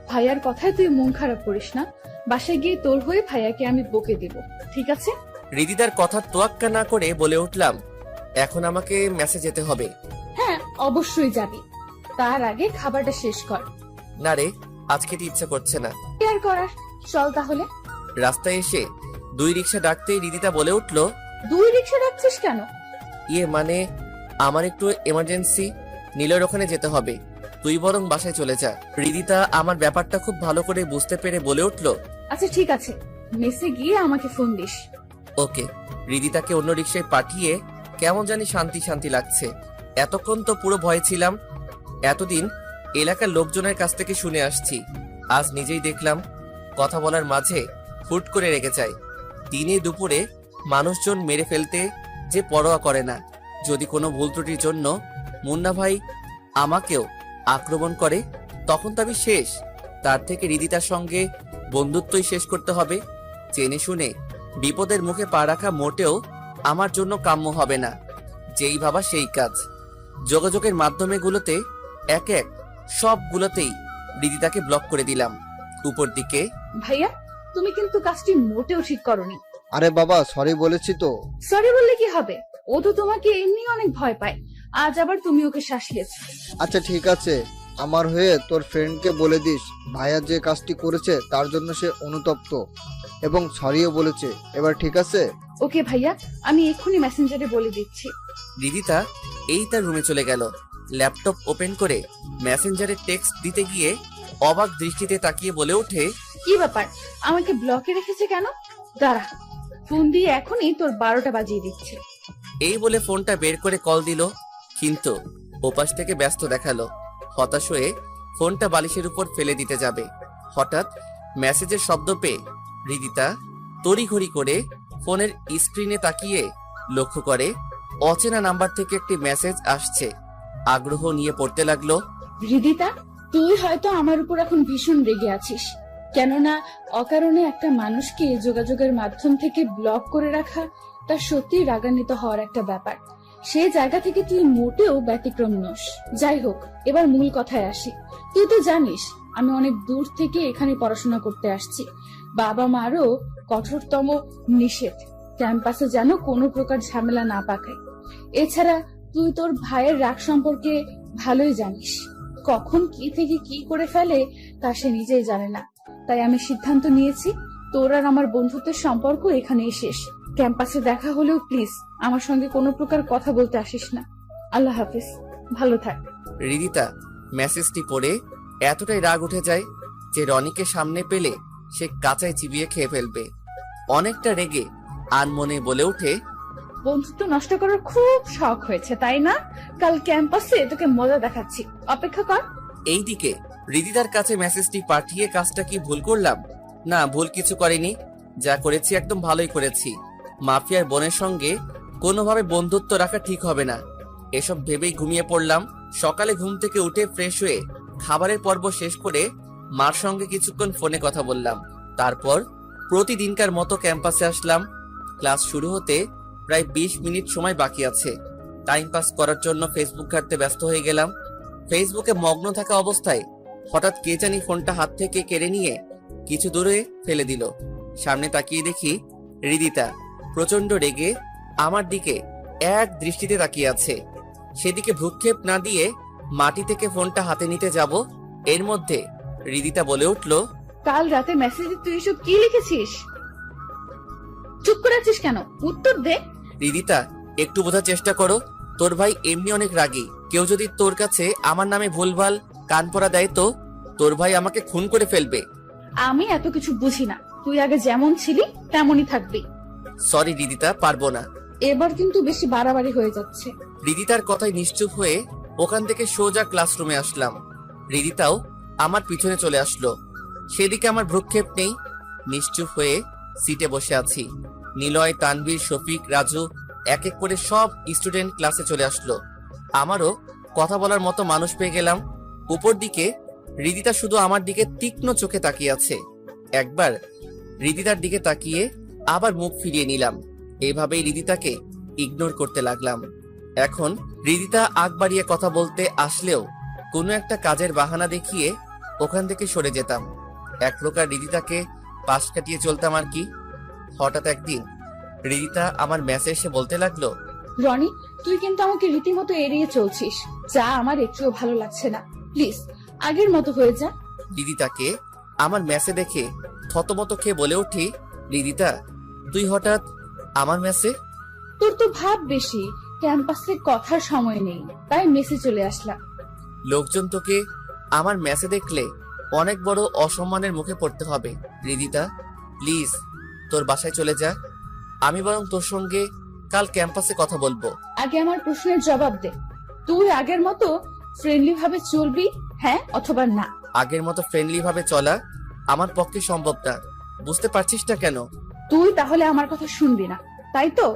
Speaker 3: ভাইয়ার কথায় তুই মন খারাপ করিস না। বাসায় গিয়ে তোর হয়ে ভাইয়াকে আমি বকে দিব, ঠিক আছে?
Speaker 2: রিদিতার কথা তোয়াক্কা না করে বলে উঠলাম, এখন আমাকে মেসে যেতে হবে।
Speaker 3: হ্যাঁ অবশ্যই যাবি, তার আগে খাবারটা শেষ কর।
Speaker 2: না রে, আজ খেতে ইচ্ছা করছে না।
Speaker 3: কি আর করার, চল তাহলে।
Speaker 2: রাস্তায় এসে দুই রিক্সা ডাকতেই রিদিতা বলে উঠল,
Speaker 3: দুই রিক্সা ডাকছিস কেন?
Speaker 2: ইয়ে মানে আমার একটু এমার্জেন্সি, নীলের ওখানে যেতে হবে, তুই বরং বাসায় চলে যা। রিদিতা আমার ব্যাপারটা খুব ভালো করে বুঝতে পেরে বলে উঠল,
Speaker 3: আচ্ছা ঠিক আছে, মেসে গিয়ে আমাকে ফোন দিস।
Speaker 2: ওকে। রিদিতাকে অন্য রিক্সায় পাঠিয়ে কেমন জানি শান্তি শান্তি লাগছে। এতক্ষণ তো পুরো ভয় ছিলাম। এতদিন এলাকার লোকজনের কাছ থেকে শুনে আসছি, আজ নিজেই দেখলাম কথা বলার মাঝে হুট করে রেগে যায়। দিনে দুপুরে মানুষজন মেরে ফেলতে যে পরোয়া করে না। যদি কোনো ভুল ত্রুটির জন্য মুন্না ভাই আমাকেও আক্রমণ করে তখন তো আমি শেষ। তার থেকে রিদিতার সঙ্গে বন্ধুত্বই শেষ করতে হবে। জেনে শুনে বিপদের মুখে পা রাখা মোটেও আমার জন্য কাম্য হবে না। যেই ভাবা সেই কাজ। যোগাযোগের মাধ্যমগুলোতে এক এক সবগুলোতেই রিদিতাকে ব্লক করে দিলাম। উপর দিকে,
Speaker 3: ভাইয়া তুমি কিন্তু কাজটি মোটেও ঠিক করনি।
Speaker 5: আরে বাবা, সরি বলেছি তো।
Speaker 3: সরি বললে কি হবে, ও তো তোমাকে এমনি অনেক ভয় পায়, আজ আবার তুমি ওকে শাসিয়েছো।
Speaker 5: আচ্ছা ঠিক আছে, আমার হয়ে তোর ফ্রেন্ডকে বলে দিস ভাইয়া যে কাজটি করেছে তার জন্য সে অনুতপ্ত এবং সরিও বলেছে। এবার ঠিক আছে?
Speaker 3: ওকে ভাইয়া, আমি এক্ষুনি মেসেঞ্জারে বলে দিচ্ছি।
Speaker 2: রিদিতা এই তার রুমে চলে গেল। ল্যাপটপ ওপেন করে মেসেঞ্জারে টেক্সট দিতে গিয়ে অবাক দৃষ্টিতে তাকিয়ে বলে ওঠে,
Speaker 3: কি ব্যাপার, আমাকে ব্লকে রেখেছে কেন? দাঁড়া, ফোন দিয়ে এখনই তোর 12টা বাজিয়ে দিচ্ছে।
Speaker 2: এই বলে ফোনটা বের করে কল দিল, কিন্তু ওপাশ থেকে ব্যস্ত দেখালো। হতাশ হয়ে ফোনটা বালিশের উপর ফেলে দিতে যাবে, হঠাৎ মেসেজের শব্দ পেয়ে রিদিতা তড়িঘড়ি করে ফোনের স্ক্রিনে তাকিয়ে লক্ষ্য করে অচেনা নাম্বার থেকে একটি মেসেজ আসছে। আগ্রহ নিয়ে পড়তে লাগলো,
Speaker 3: রিদিতা, তুই হয়তো আমার উপর এখন ভীষণ রেগে আছিস, কেননা অকারণে একটা মানুষকে যোগাযোগের মাধ্যম থেকে ব্লক করে রাখা তা সত্যি রাগান্বিত হওয়ার একটা ব্যাপার। সে জায়গা থেকে তুই মোটেও ব্যতিক্রম নস। যাই হোক, এবার মূল কথায় আসি। তুই তো জানিস আমি অনেক দূর থেকে এখানে পড়াশোনা করতে আসছি। বাবা মারও কঠোরতম নিষেধ, ক্যাম্পাসে যেন কোনো প্রকার ঝামেলা না পাকায়। এছাড়া তুই তোর ভাইয়ের রাগ সম্পর্কে ভালোই জানিস, কখন কি থেকে কি করে ফেলে তা সে নিজেই জানে না। তাই আমি সিদ্ধান্ত নিয়েছি তোর আর আমার বন্ধুত্বের সম্পর্ক এখানেই শেষ। ক্যাম্পাসে দেখা হলেও প্লিজ আমার সঙ্গে কোনো প্রকার কথা বলতে আসিস না। আল্লাহ হাফিজ, ভালো থাক।
Speaker 2: রিদিতা মেসেজটি পড়ে এতটাই রাগ উঠে যায় যে রনিকে সামনে পেলে সে কাঁচায় চিবিয়ে খেয়ে ফেলবে। অনেকটা রেগে আনমনে বলে ওঠে,
Speaker 3: বন্ধুত্ব নষ্ট করার খুব শখ হয়েছে তাই না? কাল ক্যাম্পাসে তোকে মজা দেখাচ্ছি, অপেক্ষা কর।
Speaker 2: এইদিকে রিদিতার কাছে মেসেজটি পাঠিয়ে কাজটা কি ভুল করলাম? না, ভুল কিছু করিনি। যা করেছি একদম ভালোই করেছি। মাফিয়ার বোনের সঙ্গে কোনোভাবে বন্ধুত্ব রাখা ঠিক হবে না, এসব ভেবেই ঘুমিয়ে পড়লাম। সকালে ঘুম থেকে উঠে ফ্রেশ হয়ে খাবারের পর্ব শেষ করে মার সঙ্গে কিছুক্ষণ ফোনে কথা বললাম। তারপর প্রতিদিনকার মতো ক্যাম্পাসে আসলাম। ক্লাস শুরু হতে প্রায় 20 মিনিট সময় বাকি আছে। টাইম পাস করার জন্য ফেসবুক ঘাঁটতে ব্যস্ত হয়ে গেলাম। ফেসবুকে মগ্ন থাকা অবস্থায় হঠাৎ কে জানি ফোনটা হাত থেকে কেড়ে নিয়ে কিছু দূরে ফেলে দিল। সামনে তাকিয়ে দেখি রিদিতা প্রচন্ড রেগে আমার দিকে এক দৃষ্টিতে তাকিয়ে আছে। সেদিকে ভ্রুক্ষেপ না দিয়ে মাটি থেকে ফোনটা হাতে নিতে যাব, এর মধ্যে রিদিতা বলে উঠল,
Speaker 3: কাল রাতে মেসেজে তুই এসব কি লিখেছিস? চুপ করে আছিস কেন? উত্তর দে।
Speaker 2: রিদিতা একটু বোঝার চেষ্টা করো, তোর ভাই এমনি অনেক রাগী। কেউ যদি তোর কাছে আমার নামে ভুলভাল কান পড়া দেয় তো তোর ভাই আমাকে খুন করে ফেলবে।
Speaker 3: আমি এত কিছু বুঝি না, তুই আগে যেমন ছিলি তেমনই থাকবি।
Speaker 2: সরি রিদিতা, পারবো না।
Speaker 3: এবার কিন্তু বেশি বাড়াবাড়ি হয়ে যাচ্ছে।
Speaker 2: রিদিতার কথায় নিশ্চুপ হয়ে ওখান থেকে সোজা ক্লাসরুমে আসলাম। রিদিতাও আমার পিছনে চলে আসলো। সেদিকে আমার ভ্রুক্ষেপ নেই, নিশ্চুপ হয়ে সিটে বসে আছি। নিলয়, তানভীর, শফিক, রাজু এক এক করে সব স্টুডেন্ট ক্লাসে চলে আসলো। আমারও কথা বলার মতো মানুষ পেয়ে গেলাম। উপর দিকে রিদিতা শুধু আমার দিকে তীক্ষ্ণ চোখে তাকিয়ে আছে। একবার রিদিতার দিকে তাকিয়ে আবার মুখ ফিরিয়ে নিলাম। এইভাবেই রিদিতাকে ইগনোর করতে লাগলাম। এখন রিদিতা আগ বাড়িয়ে কথা বলতে আসলেও কোনো একটা কাজের বাহানা দেখিয়ে ওখান থেকে সরে যেতাম। এক প্রকার রিদিতাকে পাশ কাটিয়ে চলতাম আর কি। হঠাৎ একদিন রিদিতা আমার মেসেজ এসে বলতে লাগলো,
Speaker 3: রনি, তুই কিন্তু আমাকে রীতিমতো এড়িয়ে চলছিস, যা আমার একটুও ভালো লাগছে না। প্লিজ আগের মতো হয়ে যা।
Speaker 2: রিদিতাকে আমার মেসে দেখে থতমত খেয়ে বলে উঠি, রিদিতা তুই হঠাৎ আমার মেসে?
Speaker 3: তোর তো ভাব বেশি, ক্যাম্পাসে কথার সময় নেই, তাই মেসে চলে আসলাম।
Speaker 2: লোকজন তোকে আমার মেসে দেখলে অনেক বড় অসম্মানের মুখে পড়তে হবে। রিদিতা প্লিজ তোর বাসায় চলে যা, আমি বরং তোর সঙ্গে কাল ক্যাম্পাসে কথা বলবো।
Speaker 3: আগে আমার প্রশ্নের জবাব দে, তুই আগের মতো ফ্রেন্ডলি ভাবে চলবি, হ্যাঁ অথবা না?
Speaker 2: আগের মতো ফ্রেন্ডলি ভাবে চলা আমার পক্ষে সম্ভব না, বুঝতে পারছিস না কেন?
Speaker 3: তুই তাহলে আমার কথা শুনবি না, তাই তো?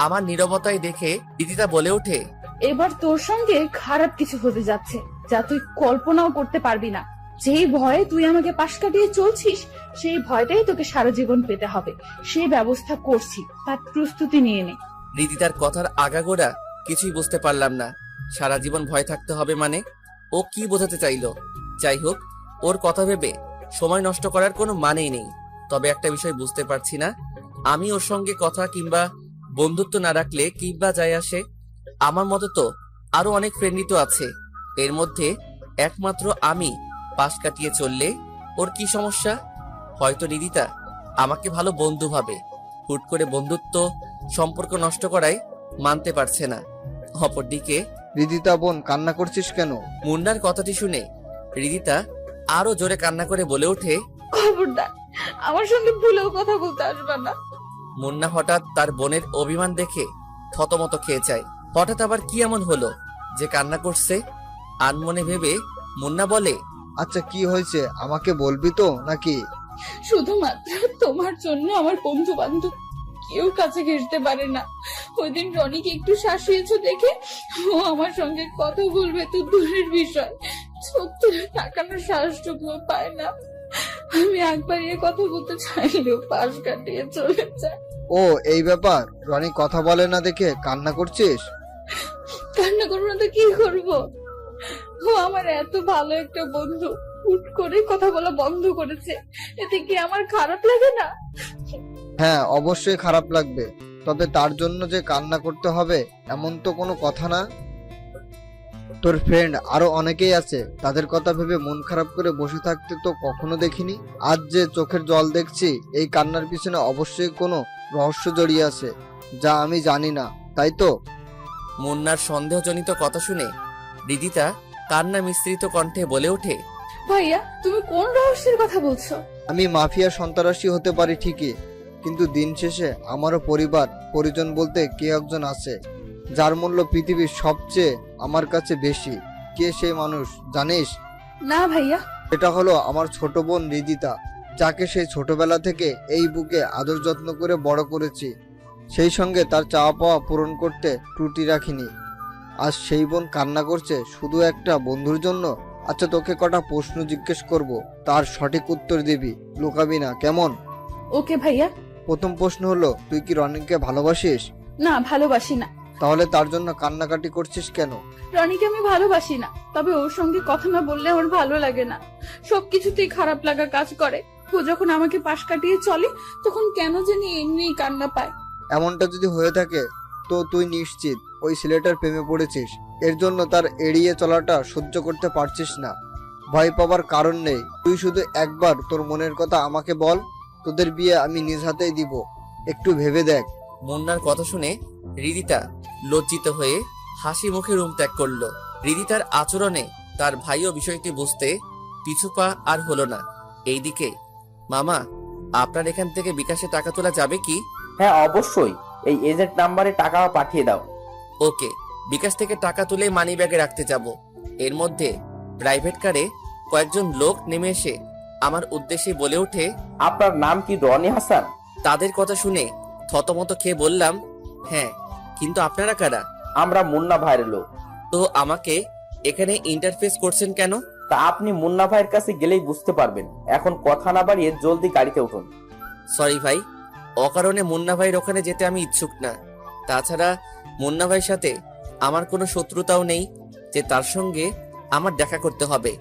Speaker 2: আমার নীরবতায় দেখে রিদিতা বলে ওঠে,
Speaker 3: এবার তোর সঙ্গে খারাপ কিছু হতে যাচ্ছে, যা তুই কল্পনাও করতে পারবি না। যেই ভয়ে তুই আমাকে পাশ কাটিয়ে চলছিস, সেই ভয়টাই তোকে সারা জীবন পেতে হবে। সেই ব্যবস্থা করছি, তার প্রস্তুতি নিয়ে নে।
Speaker 2: রিদিতার কথার আগাগোড়া কিছুই বুঝতে পারলাম না। সারা জীবন ভয় থাকতে হবে মানে ও কি বোঝাতে চাইলো? যাই হোক, ওর কথা ভেবে সময় নষ্ট করার কোনো মানেই নেই। তবে একটা বিষয় বুঝতে পারছি না, আমি ওর সঙ্গে কথা কিংবা বন্ধুত্ব না রাখলে কিংবা যায় আসে? আমার মতো তো আরো অনেক ফ্রেন্ডই তো আছে। এর মধ্যে একমাত্র আমি পাশ কাটিয়ে চললে ওর কি সমস্যা? হয়তো রিদিতা আমাকে ভালো বন্ধু ভাবে, হুট করে বন্ধুত্ব সম্পর্ক নষ্ট করায় মানতে পারছে না। অপরদিকে
Speaker 5: রিদিতা বোন, কান্না করছিস কেন?
Speaker 2: মুন্নার কথাটি শুনে রিদিতা আরো জোরে কান্না করে বলে ওঠে,
Speaker 3: খবরদার আমার সঙ্গে ভুলেও কথা বলতে আসবে না।
Speaker 2: মুন্না হঠাৎ তার বোনের অভিমান দেখে থতমত খেয়ে যায়। হঠাৎ আবার কি এমন হলো যে কান্না করছে? আনমনে ভেবে মুন্না বলে,
Speaker 5: আচ্ছা কি হয়েছে আমাকে বলবি তো নাকি?
Speaker 3: শুধুমাত্র তোমার জন্য আমার বন্ধু বান্ধব কেউ কাছে ঘেঁষতে পারে না। ওই দিন রনিকে একটু শাসিয়েছো দেখে ও আমার সঙ্গে কথা বলবে তো দূরের বিষয়, সত্যি তাকানোর সাহসটুকুও পায় না। আমি একবার এ কথা বলতে চাইলেও পাশ কাটিয়ে চলে যায়।
Speaker 5: ও এই ব্যাপার, রনি কথা বলে না দেখে কান্না করছিস?
Speaker 3: কান্না করবো না তো কি করবো? ও আমার এত ভালো একটা বন্ধু হুট করে কথা বলা বন্ধ করেছে, এতে কি আমার খারাপ লাগে না?
Speaker 5: হ্যাঁ অবশ্যই খারাপ লাগবে, তবে তার জন্য যে কান্না করতে হবে এমন তো কোনো কথা না। তোর ফ্রেন্ড আরো অনেকেই আছে, তাদের কথা ভেবে মন খারাপ করে বসে থাকতে তো কখনো দেখিনি। আজ যে চোখের জল দেখছি, এই কান্নার পিছনে অবশ্যই কোনো রহস্য জড়িয়ে আছে, যা আমি জানি না, তাই তো?
Speaker 2: মুন্নার সন্দেহজনিত কথা শুনে রিদিতা কান্না মিশ্রিত কণ্ঠে বলে ওঠে,
Speaker 3: ভাইয়া তুমি কোন রহস্যের কথা বলছো?
Speaker 5: আমি মাফিয়া সন্ত্রাসী হতে পারি ঠিকই, কিন্তু দিন শেষে আমারও পরিবার পরিজন বলতে কে একজন আছে, যার মূল্য পৃথিবীর সবচেয়ে আমার কাছে বেশি। কে সেই মানুষ জানিস?
Speaker 3: না ভাইয়া।
Speaker 5: এটা হলো আমার ছোট বোন রিদিতা, যাকে সেই ছোটবেলা থেকে এই বুকে আদর যত্ন করে বড় করেছি। সেই সঙ্গে তার চাওয়া পাওয়া পূরণ করতে ত্রুটি রাখিনি। আজ সেই বোন কান্না করছে শুধু একটা বন্ধুর জন্য। আচ্ছা, তোকে কটা প্রশ্ন জিজ্ঞেস করব, তার সঠিক উত্তর দিবি, লুকাবি না, কেমন?
Speaker 3: ওকে ভাইয়া।
Speaker 5: প্রথম প্রশ্ন হলো, তুই কি রনিকে ভালোবাসিস?
Speaker 3: না, ভালোবাসি না।
Speaker 5: তাহলে তার জন্য কান্নাকাটি করছিস কেন?
Speaker 3: রনিকে আমি ভালোবাসি না, তবে ওর সঙ্গে কথা না বললে আমার ভালো লাগে না। সবকিছুতেই খারাপ লাগা কাজ করে। ও যখন আমাকে পাশ কাটিয়ে চলে, তখন কেন জানি এমনিই কান্না পায়।
Speaker 5: এমনটা যদি হয়ে থাকে তো তুই নিশ্চিত ওই ছেলেটার প্রেমে পড়েছিস। এর জন্য তার এড়িয়ে চলাটা সহ্য করতে পারছিস না। ভয় পাবার কারণ নেই, তুই শুধু একবার তোর মনের কথা আমাকে বল। তোদের বিয়ে আমি নিজ হাতেই দিব, একটু ভেবে দেখ।
Speaker 2: মুন্নার কথা শুনে রিদিতা লজ্জিত হয়ে হাসি মুখে রুম ত্যাগ করলো। রিদিতার আচরণে তার ভাইও বিষয়টি বুঝতে পিছু পা আর হলো না। এইদিকে, মামা, আপনার এখান থেকে বিকাশে টাকা তোলা যাবে কি?
Speaker 4: হ্যাঁ অবশ্যই, এই এজেন্ট নাম্বারে টাকা পাঠিয়ে দাও।
Speaker 2: ওকে, বিকাশ থেকে টাকা তুলে মানি ব্যাগে রাখতে যাব। এর মধ্যে প্রাইভেট কারে কয়েকজন লোক নেমে এসে আমার উদ্দেশ্যে বলে ওঠে,
Speaker 4: আপনার নাম কি রনি হাসান?
Speaker 2: তাদের কথা শুনে থতমত খেয়ে বললাম, হ্যাঁ, কিন্তু আপনারা কারা?
Speaker 4: আমরা মুন্না ভাইয়ের লোক।
Speaker 2: তো আমাকে এখানে ইন্টারফেস করছেন কেন?
Speaker 4: তা আপনি মুন্না ভাইয়ের কাছে গেলেই বুঝতে পারবেন। এখন কথা না বাড়িয়ে জলদি গাড়িতে উঠুন।
Speaker 2: সরি ভাই, অকারণে মুন্না ভাইয়ের ওখানে যেতে আমি ইচ্ছুক না। তাছাড়া মুন্না ভাইয়ের সাথে আমার কোনো শত্রুতাও নেই যে তার সঙ্গে আমার দেখা করতে হবে।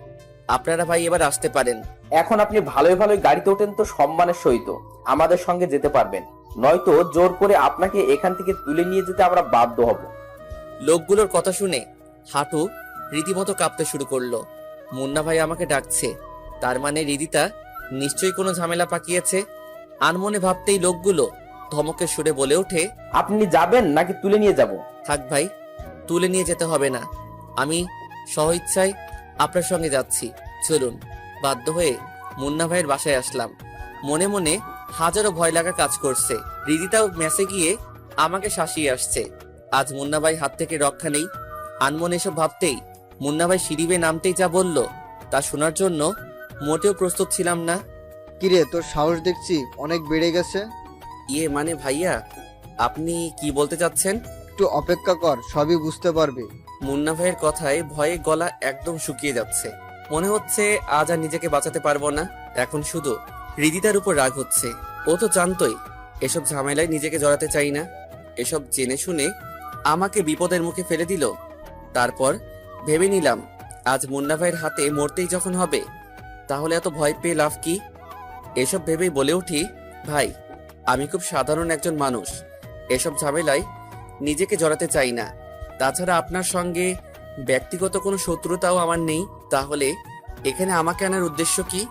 Speaker 2: আপনারা ভাই এবার আসতে পারেন।
Speaker 4: এখন আপনি ভালোই ভালোই গাড়িতে ওঠেন তো সম্মানের সহিত আমাদের সঙ্গে যেতে পারবেন, নয়তো জোর করে আপনাকে এখান থেকে তুলে নিয়ে যেতে আমরা বাধ্য হব।
Speaker 2: লোকগুলোর কথা শুনে হাঁটু রীতিমতো কাঁপতে শুরু করলো। মুন্না ভাই আমাকে ডাকছে, তার মানে রিদিতা নিশ্চয়ই কোনো ঝামেলা পাকিয়েছে। আনমনে ভাবতেই লোকগুলো ধমকের সুরে বলে ওঠে,
Speaker 4: আপনি যাবেন নাকি তুলে নিয়ে যাব?
Speaker 2: থাক ভাই, তুলে নিয়ে যেতে হবে না, আমি স্বইচ্ছায় আপনার সঙ্গে যাচ্ছি, চলুন। বাধ্য হয়ে মুন্না ভাইয়ের বাসায় আসলাম। মনে মনে হাজারো ভয় লাগা কাজ করছে। রিদিতাও মেসে গিয়ে আমাকে শাসিয়ে আসছে। আজ মুন্না ভাই হাত থেকে রক্ষা নেই। আনমনে এসব ভাবতেই মুন্না ভাই সিঁড়ি বেয়ে নামতেই যা বলল, তা শোনার জন্য মোটেও প্রস্তুত ছিলাম না।
Speaker 5: কিরে, তোর সাহস দেখছি অনেক বেড়ে গেছে।
Speaker 2: ইয়ে মানে ভাইয়া, আপনি কি বলতে চাচ্ছেন?
Speaker 5: একটু অপেক্ষা কর, সবই বুঝতে পারবি।
Speaker 2: মুন্না ভাইয়ের কথায় ভয়ে গলা একদম শুকিয়ে যাচ্ছে। মনে হচ্ছে আজ আর নিজেকে বাঁচাতে পারবো না। এখন শুধু হৃদিতার উপর রাগ হচ্ছে। ও তো জানতোই এসব ঝামেলায় নিজেকে জড়াতে চাই না। এসব জেনে শুনে আমাকে বিপদের মুখে ফেলে দিল। তারপর ভেবে নিলাম, আজ মুন্না ভাইয়ের হাতে মরতেই যখন হবে, তাহলে এত ভয় পেয়ে লাভ কি? এসব ভেবেই বলে উঠি, ভাই, আমি খুব সাধারণ একজন মানুষ, এসব ঝামেলায় নিজেকে জড়াতে চাই না। তাছাড়া আপনার সঙ্গে ব্যক্তিগত কোনো শত্রুতাও আমার নেই। তাহলে এখানে আমাকে আনার উদ্দেশ্য কি?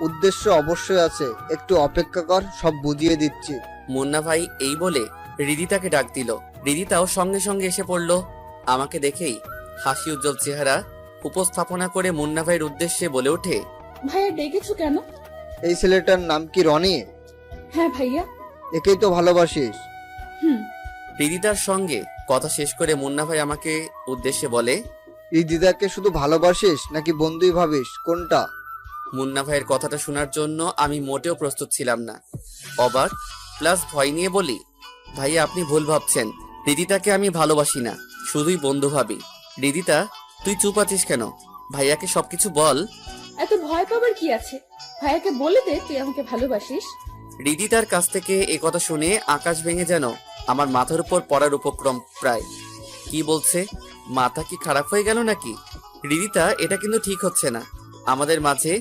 Speaker 5: উদ্দেশ্য অবশ্যই আছে, একটু অপেক্ষা কর, সব বুঝিয়ে দিচ্ছি।
Speaker 2: মুন্না ভাই এই বলে রিদিতাকে ডাক দিল। রিদিতাও সঙ্গে সঙ্গে এসে পড়ল। আমাকে দেখেই হাসি উজ্জ্বল চেহারা উপস্থাপনা করে মুন্না ভাইয়ের উদ্দেশ্যে বলে ওঠে,
Speaker 3: ভাইয়া ডেকেছো কেন?
Speaker 5: এই ছেলেটার নাম কি রনি?
Speaker 3: হ্যাঁ ভাইয়া।
Speaker 5: একেই তো ভালোবাসিস?
Speaker 3: হুম।
Speaker 2: রিদিতার সঙ্গে কথা শেষ করে মুন্না ভাই আমাকে উদ্দেশ্যে বলে,
Speaker 5: এই দিদাকে শুধু ভালোবাসিস নাকি বন্ধুই ভাবিস, কোনটা?
Speaker 2: মুন্না ভাইয়ের কথাটা শোনার জন্য আমি মোটেও প্রস্তুত ছিলাম না। অবাক প্লাস ভয় নিয়ে বলি, ভাইয়া আপনি ভুল ভাবছেন, রিদিতাকে আমি ভালোবাসি না, শুধুই বন্ধু ভাবি। রিদিতা, তুই চুপ আছিস কেন? ভাইয়াকে সবকিছু বল।
Speaker 3: এত ভয় পাবার কি আছে? ভাইয়াকে বলে দে তুই আমাকে ভালোবাসিস।
Speaker 2: রিদিতার কাছ থেকে এ কথা শুনে আকাশ ভেঙে যেন আমার মাথার উপর পড়ার উপক্রম প্রায়। কি বলছে? মাথা কি খারাপ হয়ে গেল নাকি? রিদিতা, এটা কিন্তু ঠিক হচ্ছে না। আমাদের মাঝে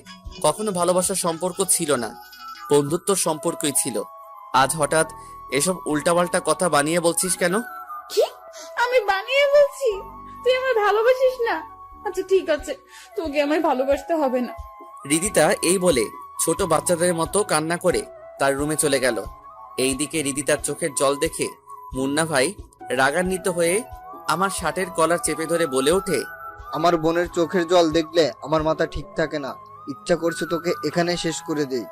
Speaker 2: কখনো ভালোবাসার সম্পর্ক ছিল না, বন্ধুত্বর সম্পর্কই ছিল। আজ হঠাৎ এসব উল্টাপাল্টা কথা বানিয়ে বলছিস কেন?
Speaker 3: কি? আমি বানিয়ে বলছি? তুই আমার ভালোবাসিস না? আচ্ছা ঠিক আছে, তোকে আমায় ভালোবাসতে হবে না।
Speaker 2: রিদিতা এই বলে ছোট বাচ্চাদের মতো কান্না করে তার রুমে চলে গেল। এইদিকে রিদিতার চোখের জল দেখে মুন্না ভাই রাগান্বিত হয়ে আমার শার্টের কলার চেপে ধরে বলে ওঠে,
Speaker 5: আমার বোনের চোখের জল দেখলে আমার মাথা ঠিক থাকে না। ইচ্ছা করছে তোকে এখানে শেষ করে দেই।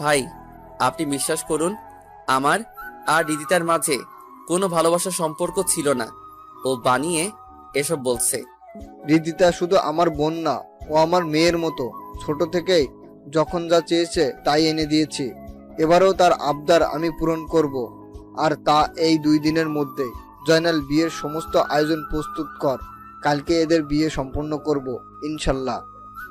Speaker 2: ভাই আপনি বিশ্বাস করুন, আমার আর রিদিতার মাঝে কোনো ভালোবাসার সম্পর্ক ছিল না। ও বানিয়ে এসব বলছে।
Speaker 5: রিদিতা শুধু আমার বোন না, ও আমার মেয়ের মতো। ছোট থেকেই যখন যা চেয়েছে তাই এনে দিয়েছি। এবারেও তার আবদার আমি পূরণ করব, আর তা এই 2 দিনের মধ্যেই। জয়নাল, বিয়ের সমস্ত আয়োজন প্রস্তুত কর। কালকে এদের বিয়ে সম্পন্ন করব ইনশাল্লাহ।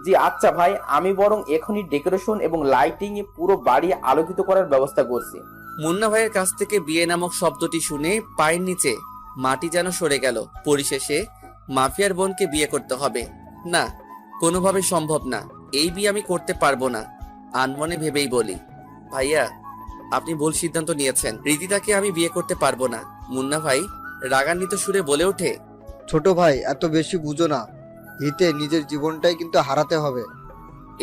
Speaker 4: জি আচ্ছা ভাই, আমি বরং এখনই ডেকোরেশন এবং লাইটিং এ পুরো বাড়ি আলোকিত করার ব্যবস্থা করছি।
Speaker 2: মুন্না ভাইয়ের কাছ থেকে বিয়ে নামক শব্দটি শুনে পায়ের নিচে মাটি যেন সরে গেল। পরিশেষে মাফিয়ার বোনকে বিয়ে করতে হবে না, কোনোভাবে সম্ভব না। এই বিয়ে আমি করতে পারবো না। আনমনে ভেবেই বলি, ভাইয়া আপনি ভুল সিদ্ধান্ত নিয়েছেন। রিদিতাকে আমি বিয়ে করতে পারবো না। মুন্না ভাই রাগান্বিত সুরে বলে ওঠে,
Speaker 5: ছোট ভাই, এত বেশি বুঝো না। হিতে নিজের জীবনটাই কিন্তু হারাতে হবে।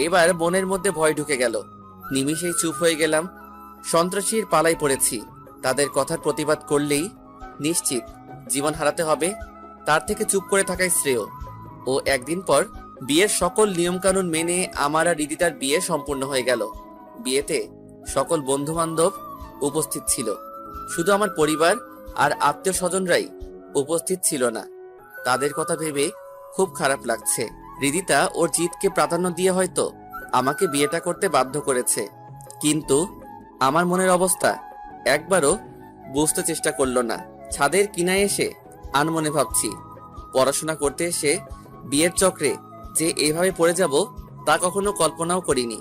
Speaker 2: এবার মনের মধ্যে ভয় ঢুকে গেল। নিমিষেই চুপ হয়ে গেলাম। সন্ত্রাসীর পালাই পড়েছি। তাদের কথার প্রতিবাদ করলেই নিশ্চিত জীবন হারাতে হবে। তার থেকে চুপ করে থাকাই শ্রেয়। ও একদিন পর বিয়ের সকল নিয়মকানুন মেনে আমার আর রিদিতার বিয়ে সম্পূর্ণ হয়ে গেল। বিয়েতে সকল বন্ধু বান্ধব উপস্থিত ছিল, শুধু আমার পরিবার আর আত্মীয় স্বজনরাই উপস্থিত ছিল না। তাদের কথা ভেবে খুব খারাপ লাগছে। রিদিতা ওর জিতকে প্রাধান্য দিয়ে হয়তো আমাকে বিয়েটা করতে বাধ্য করেছে, কিন্তু আমার মনের অবস্থা একবারও বুঝতে চেষ্টা করলো না। ছাদের কিনায় এসে আনমনে ভাবছি, পড়াশোনা করতে এসে বিয়ের চক্রে যে এভাবে পড়ে যাব তা কখনো কল্পনাও করিনি।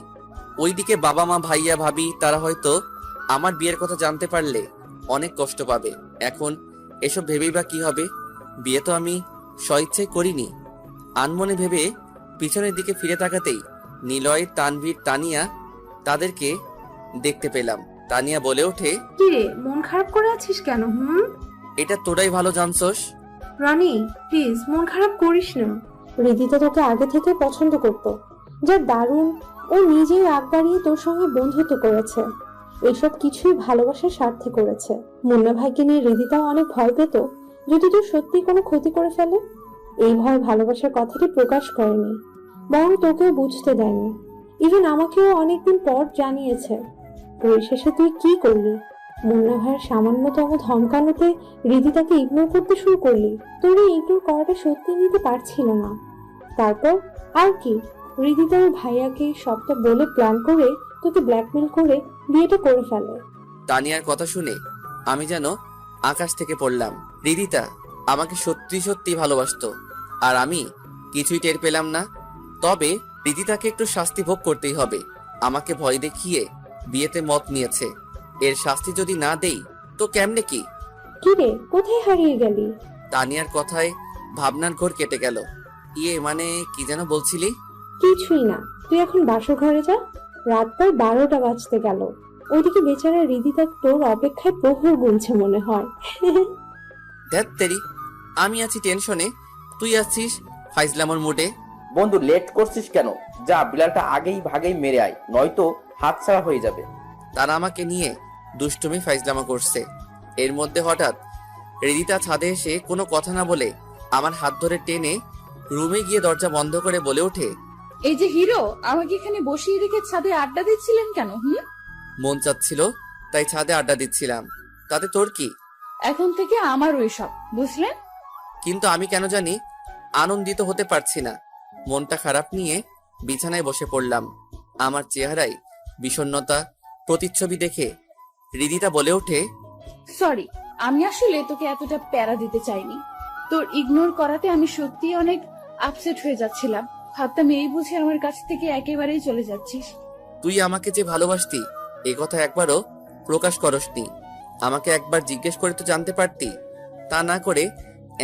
Speaker 2: ওইদিকে বাবা মা ভাইয়া ভাবি তারা হয়তো আমার বিয়ের কথা জানতে পারলে অনেক কষ্ট পাবে। এখন এসব ভেবেই বা কি হবে? বিয়ে তো আমি স্বইচ্ছায় করিনি। আনমনে ভেবে পিছনের দিকে ফিরে তাকাতেই নিলয়, তানভীর, তানিয়া তাদেরকে দেখতে পেলাম। তানিয়া বলে ওঠে,
Speaker 6: কি রে, মন খারাপ করে আছিস কেন?
Speaker 2: এটা তোরাই ভালো জানছস।
Speaker 6: রনি প্লিজ মন খারাপ করিস না। রিদিতা তোকে আগে থেকে পছন্দ করত, যা দারুণ। ও নিজেই রাগ বাড়িয়ে তোর সঙ্গে বন্ধুত্ব করেছে। এসব কিছুই ভালোবাসার স্বার্থে করেছে। মুন্না ভাইকে নিয়ে রিদিতাও অনেক ভয় পেত যদি তোর সত্যি কোনো ক্ষতি করে ফেলে। এই ভয় ভালোবাসার কথাটি প্রকাশ করেনি, বরং তোকেও বুঝতে দেয়নি। ইভেন আমাকেও অনেকদিন পর জানিয়েছে। পরিশেষে তুই কি করলি? মুন্না ভাইয়ের সামান্যতম ধমকানোতে রিদিতাকে ইগনোর করতে শুরু করলি। তোর এই ইগনোর করাটা সত্যি নিতে পারছিল না। তারপর আর কি, রিদিতার ভাইয়াকে সবটা বলে প্ল্যান করে তোকে ব্ল্যাকমেল করে বিয়েটা করে ফেলে।
Speaker 2: তানিয়ার কথা শুনে আমি যেন আকাশ থেকে পড়লাম। রিদিতা আমাকে সত্যি সত্যি ভালোবাসতো, আর আমি কিছুই টের পেলাম না। তবে রিদিতাকে একটু শাস্তি ভোগ করতেই হবে। আমাকে ভয় দেখিয়ে বিয়েতে মত নিয়েছে, এর শাস্তি যদি না দেই তো কেমনে কি?
Speaker 6: কি রে, কোথায় হারিয়ে গেলি?
Speaker 2: তানিয়ার কথায় ভাবনার ঘোর কেটে গেল। মানে কি যেন বলছিলি?
Speaker 6: কিছুই না, তুই এখন বাসর ঘরে যা। রাত প্রায় 12টা বাজতে গেল। ওইদিকে বেচারা রিদিতা তোর অপেক্ষায় প্রহর গুনছে মনে হয়।
Speaker 2: ধ্যাত তেরি, আমি আছি টেনশনে, তুই আছিস ফাইজলামর মুডে।
Speaker 4: বন্ধু লেট করছিস কেন? যা বিলালটা আগেই ভাগেই মেরে আয়, নয়তো হাতছাড়া হয়ে যাবে।
Speaker 2: তারা আমাকে নিয়ে দুষ্টুমি ফাইজলামা করছে। এর মধ্যে হঠাৎ রিদিতা ছাদে এসে কোনো কথা না বলে আমার হাত ধরে টেনে রুমে গিয়ে দরজা বন্ধ করে বলে ওঠে,
Speaker 3: এই যে হিরো, আমাকে এখানে বসিয়ে রেখে ছাদে আড্ডা দিচ্ছিলেন কেন?
Speaker 2: মন চাচ্ছিল তাই ছাদে আড্ডা দিচ্ছিলাম, তাতে তোর কি?
Speaker 3: এখন থেকে আমার ওই সব, বুঝলেন?
Speaker 2: কিন্তু আমি কেন জানি আনন্দিত হতে পারছি না। মনটা খারাপ নিয়ে বিছানায় বসে পড়লাম। আমার চেহারায় বিষণ্ণতা প্রতিচ্ছবি দেখে রিদিতা বলে ওঠে,
Speaker 3: সরি, আমি আসলে তোকে এতটা প্যারা দিতে চাইনি। তোর ইগনোর করাতে আমি সত্যি অনেক আপসেট হয়ে যাচ্ছিলাম। ভাবতাম এই বুঝে আমার কাছ থেকে একেবারেই চলে যাচ্ছিস।
Speaker 2: তুই আমাকে যে ভালোবাসতি এ কথা একবারও প্রকাশ করসনি। আমাকে একবার জিজ্ঞেস করে তো জানতে পারতি। তা না করে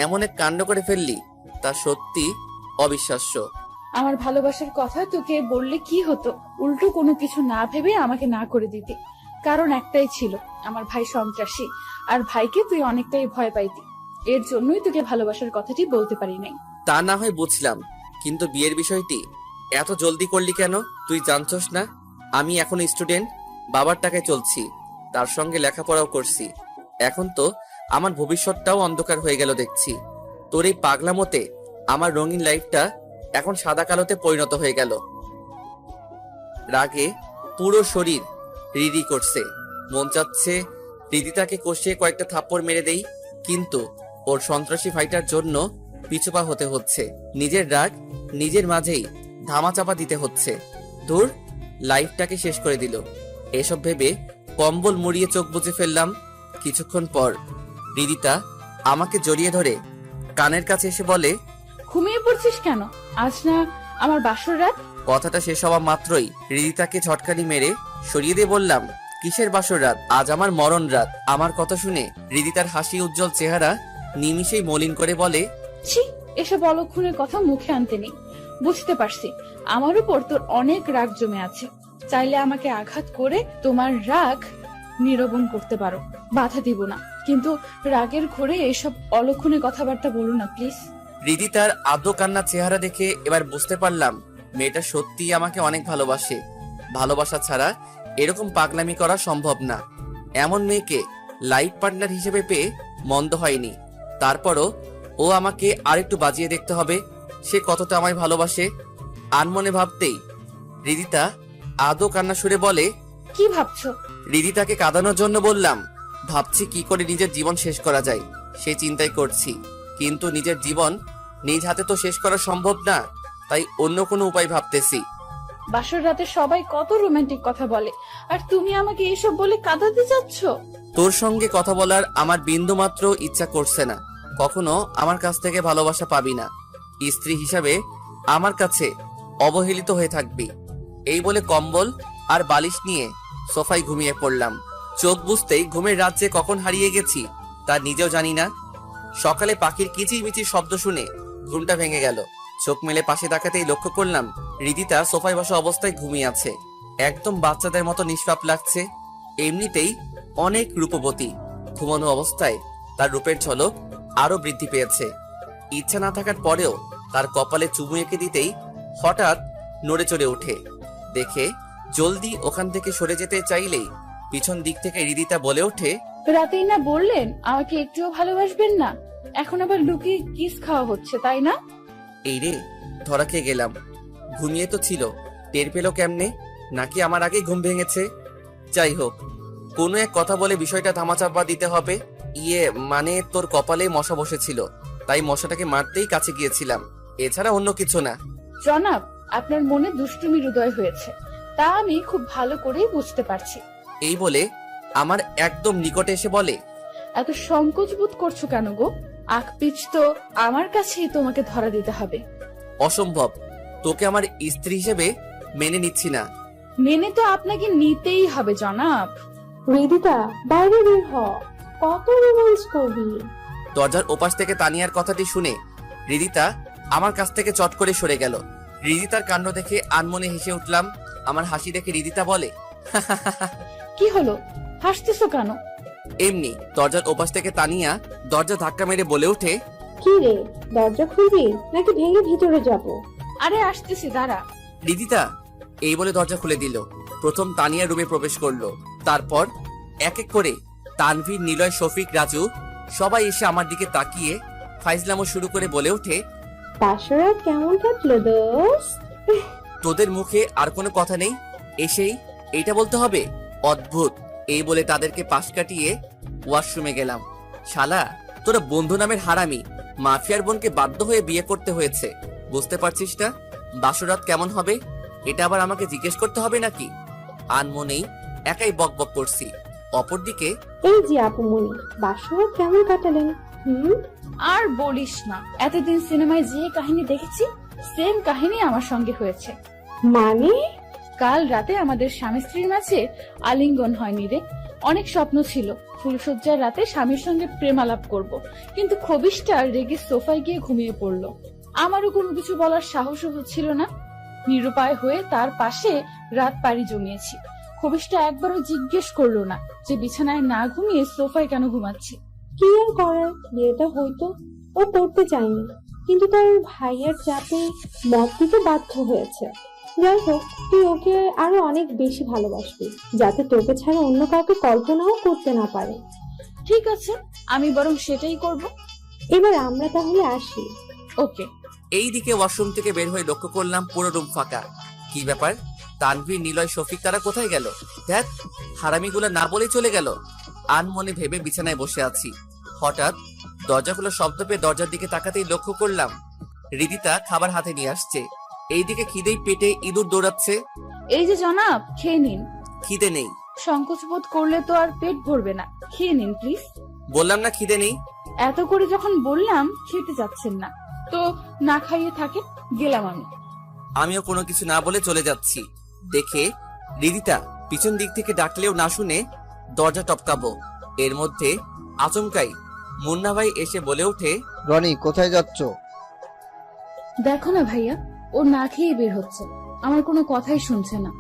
Speaker 2: এমন এক কাণ্ড করে ফেললি, তা সত্যি অবিশ্বাস্য।
Speaker 3: আমার ভালোবাসার কথা তোকে বললে কি হতো? উল্টো কোনো কিছু না ভেবে আমাকে না করে দিতি। কারণ একটাই ছিল, আমার ভাই সন্ত্রাসী, আর ভাইকে তুই অনেকটাই ভয় পাইতি। এর জন্যই তোকে ভালোবাসার কথাটি বলতে পারি নাই।
Speaker 2: তা না হয় বুঝলাম, কিন্তু বিয়ের বিষয়টি এত জলদি করলি কেন? তুই জানছস না আমি এখন স্টুডেন্ট, বাবার টাকায় চলছি, তার সঙ্গে লেখাপড়াও করছি। এখন তো আমার ভবিষ্যৎটাও অন্ধকার হয়ে গেল দেখছি। তোর এই পাগলামোতে আমার রঙিন লাইফটা এখন সাদা কালোতে পরিণত হয়ে গেল। রাগে পুরো শরীর রিরি করছে, মন চাচ্ছে রিদিতাকে কষিয়ে কয়েকটা থাপ্পড় মেরে দেই, কিন্তু ওর সন্ত্রাসী ভাইটার জন্য পিছুপা হতে হচ্ছে। নিজের রাগ নিজের মাঝেই ধামাচাপা দিতে হচ্ছে। দূর, লাইফটাকে শেষ করে দিল। এসব ভেবে কম্বল মুড়িয়ে চোখ বুজে ফেললাম। কিছুক্ষণ পর রিদিতা আমাকে জড়িয়ে ধরে কানের কাছে এসে বলে,
Speaker 3: ঘুমিয়ে পড়ছিস কেন? আজ না আমার বাসর রাত।
Speaker 2: কথাটা শেষ হওয়া মাত্রই রিদিতাকে ঝটকানি মেরে সরিয়ে দিয়ে বললাম, কিসের বাসর রাত? আজ আমার মরণ রাত। আমার কথা শুনে রিদিতার হাসি উজ্জ্বল চেহারা নিমিষেই মলিন করে বলে,
Speaker 3: ছি, এসব অলক্ষণের কথা মুখে আনতে নেই। বুঝতে পারছি আমার উপর তোর অনেক রাগ জমে আছে। চাইলে আমাকে আঘাত করে তোমার রাগ নিরবন করতে পারো, বাধা দিব না, কিন্তু রাগের ঘোরে এসব অলক্ষণে কথাবার্তা বলো না প্লিজ।
Speaker 2: রিদিতার আদো কান্না চেহারা দেখে এবার বুঝতে পারলাম মেয়েটা সত্যিই আমাকে অনেক ভালোবাসে। ভালোবাসা ছাড়া এরকম পাগলামি করা সম্ভব না। এমন মেয়েকে লাইফ পার্টনার হিসেবে পেয়ে মন্দ হয়নি। তারপরও ও আমাকে আরেকটু বাজিয়ে দেখতে হবে সে কতটা আমায় ভালোবাসে। আনমনে ভাবতেই রিদিতা আদো কান্না সুরে বলে,
Speaker 3: কি ভাবছো?
Speaker 2: রিদিতাকে কাঁদানোর জন্য বললাম, ভাবছি কি করে নিজের জীবন শেষ করা যায় সে চিন্তাই করছি, কিন্তু নিজের জীবন নিজ হাতে তো শেষ করা সম্ভব না, তাই অন্য কোনো উপায় ভাবতেছি।
Speaker 3: বাসর রাতে সবাই কত রোমান্টিক কথা বলে, আর তুমি আমাকে এসব বলে কাঁদাতে যাচ্ছ?
Speaker 2: তোর সঙ্গে কথা বলার আমার বিন্দু মাত্র ইচ্ছা করছে না। কখনো আমার কাছ থেকে ভালোবাসা পাবি না। স্ত্রী হিসাবে আমার কাছে অবহেলিত হয়ে থাকবি। এই বলে কম্বল আর বালিশ নিয়ে সোফায় ঘুমিয়ে পড়লাম। চোখ বুঝতেই ঘুমের রাজ্যে কখন হারিয়ে গেছি তা নিজেও জানি না। সকালে পাখির কিচিরমিচির শব্দ শুনে ঘুমটা ভেঙে গেল। চোখ মেলে পাশে তাকাতেই লক্ষ্য করলাম রিদিতা সোফায় বসা অবস্থায় ঘুমিয়ে আছে। একদম বাচ্চাদের মতো নিষ্পাপ লাগছে। এমনিতেই অনেক রূপবতী, ঘুমানো অবস্থায় তার রূপের ঝলক আরো বৃদ্ধি পেয়েছে। ইচ্ছা না থাকার পরেও তার কপালে চুমু এঁকে দিতেই হঠাৎ নড়ে চড়ে ওঠে। দেখে জলদি ওখান থেকে সরে যেতে চাইলেই পিছন দিক থেকে রিদিতা বলে ওঠে,
Speaker 3: রাতেই না বললেন আমাকে একটুও ভালোবাসবেন না, এখন আবার লুকিয়ে কিস খাওয়া হচ্ছে তাই না?
Speaker 2: এই রে, ধরা খেয়ে গেলাম। ঘুমিয়ে তো ছিল, টের পেল কেমনে? নাকি আমার আগেই ঘুম ভেঙেছে? যাই হোক, কোনো এক কথা বলে বিষয়টা ধামাচাপা দিতে হবে। মানে তোর কপালে মশা বসেছিল, তাই মশাটাকে মারতেই কাছে গিয়েছিলাম, এছাড়া অন্য কিছু না।
Speaker 3: জনাব, আপনার মনে দুষ্টুমির উদয় হয়েছে, তা আমি খুব ভালো করেই বুঝতে পারছি।
Speaker 2: এই বলে আমার একদম নিকটে এসে বলে,
Speaker 3: এত সংকোচ বোধ করছো কেন গো? আখ পিচ তো আমার কাছেই তোমাকে ধরা দিতে হবে।
Speaker 2: অসম্ভব, তোকে আমার স্ত্রী হিসেবে মেনে নিচ্ছি না।
Speaker 3: মেনে তো আপনাকে নিতেই হবে জনাব।
Speaker 6: রিদিতা, বাইরে বের হ, কত রোমান্স করবি?
Speaker 2: দরজার ওপাশ থেকে তানিয়ার কথাটি শুনে রিদিতা আমার কাছ থেকে চট করে সরে গেল। রিদিতার কাণ্ড দেখে আনমনে হেসে উঠলাম। আমার হাসি দেখে রিদিতা বলে,
Speaker 3: কি হলো, হাসতেছো কেন?
Speaker 2: এমনি। দরজার ওপাশ থেকে তানিয়া দরজা ধাক্কা মেরে বলে ওঠে,
Speaker 6: কি রে, দরজা খুলবি নাকি ভেঙে ভিতরে যাব?
Speaker 3: আরে আসতেছি, দাঁড়া।
Speaker 2: রিদিতা এই বলে দরজা খুলে দিল। প্রথম তানিয়া রুমে প্রবেশ করলো, তারপর এক এক করে তানভীর, নিলয়, শফিক, রাজু সবাই এসে আমার দিকে তাকিয়ে ফাইজলামো শুরু করে বলে ওঠে,
Speaker 6: বাসরাত কেমন কাটলো দোস্ত?
Speaker 2: তোদের মুখে আর কোনো কথা নেই, এসেই এইটা বলতে হবে? অদ্ভুত। এই বলে তাদেরকে পাশ কাটিয়ে ওয়াশরুমে গেলাম। শালা, তোরা বন্ধু নামের হারামি, মাফিয়ার বোনকে বাধ্য হয়ে বিয়ে করতে হয়েছে। বুঝতে পারছিস না বাসরাত কেমন হবে? এটা আবার আমাকে জিজ্ঞেস করতে হবে নাকি? আনমনেই একাই বক বক করছি। অপরদিকে
Speaker 6: এই যে আপুমনি, বাসরাত কেমন কাটালেন?
Speaker 3: আর বলিস না, এতদিন সিনেমায় যে কাহিনী দেখেছি সেম কাহিনী আমার সঙ্গে হয়েছে।
Speaker 6: মানে?
Speaker 3: কাল রাতে আমাদের স্বামী স্ত্রীর মাঝে আলিঙ্গন হয়নি রে। অনেক স্বপ্ন ছিল ফুলসজ্জার রাতে স্বামীর সঙ্গে প্রেমালাপ করব, কিন্তু খবিশটা রেগে সোফায় গিয়ে ঘুমিয়ে পড়লো। আমারও কোনো কিছু বলার সাহসও হচ্ছিল না। নিরুপায় হয়ে তার পাশে রাত পাড়ি জমিয়েছি। খবিশটা একবারও জিজ্ঞেস করলো না যে বিছানায় না ঘুমিয়ে সোফায় কেন ঘুমাচ্ছি।
Speaker 6: কি আর করার, বিয়েটা হয়তো ও করতে চায়নি, কিন্তু তার ভাইয়ার চাপে মত দিতে বাধ্য হয়েছে। যাই হোক, তুই ওকে আরো অনেক বেশি ভালোবাসবি, যাতে তোকে ছাড়া অন্য কাউকে কল্পনাও করতে না পারে।
Speaker 3: ঠিক আছে, আমি বরং সেটাই করব।
Speaker 6: এবার আমরা তাহলে আসি।
Speaker 3: ওকে।
Speaker 2: এইদিকে ওয়াশরুম থেকে বের হয়ে লক্ষ্য করলাম পুরো রুম ফাঁকা। কি ব্যাপার? তানভীর, নিলয়, শফিক তারা কোথায় গেল? দেখ, হারামিগুলো না বলেই চলে গেল। আনমনে ভেবে বিছানায় বসে আছি। হঠাৎ দরজা খোলার শব্দ পেয়ে দরজার দিকে তাকাতেই লক্ষ্য করলাম রিদিতা খাবার হাতে নিয়ে আসছে। এইদিকে খিদেই পেটে ইঁদুর দৌড়াচ্ছে।
Speaker 3: এই যে জনাব, খেয়ে নিন।
Speaker 2: খিদে নেই।
Speaker 3: সংকোচ বোধ করলে তো আর পেট ভরবে না, খেয়ে নিন প্লিজ।
Speaker 2: বললাম না খিদে নেই।
Speaker 3: এত করে যখন বললাম খেতে যাচ্ছেন না, তো না খাইয়ে থাকেন, গেলাম আমি।
Speaker 2: আমিও কোনো কিছু না বলে চলে যাচ্ছি। দেখে রিদিতা পিছন দিক থেকে ডাকলেও না শুনে দরজা টপকাবো, এর মধ্যে আচমকাই মুন্না ভাই এসে বলে ওঠে,
Speaker 5: রনি কোথায় যাচ্ছ?
Speaker 3: দেখো না ভাইয়া, ও না খেয়ে বের হচ্ছে, আমার কোনো কথাই শুনছে না।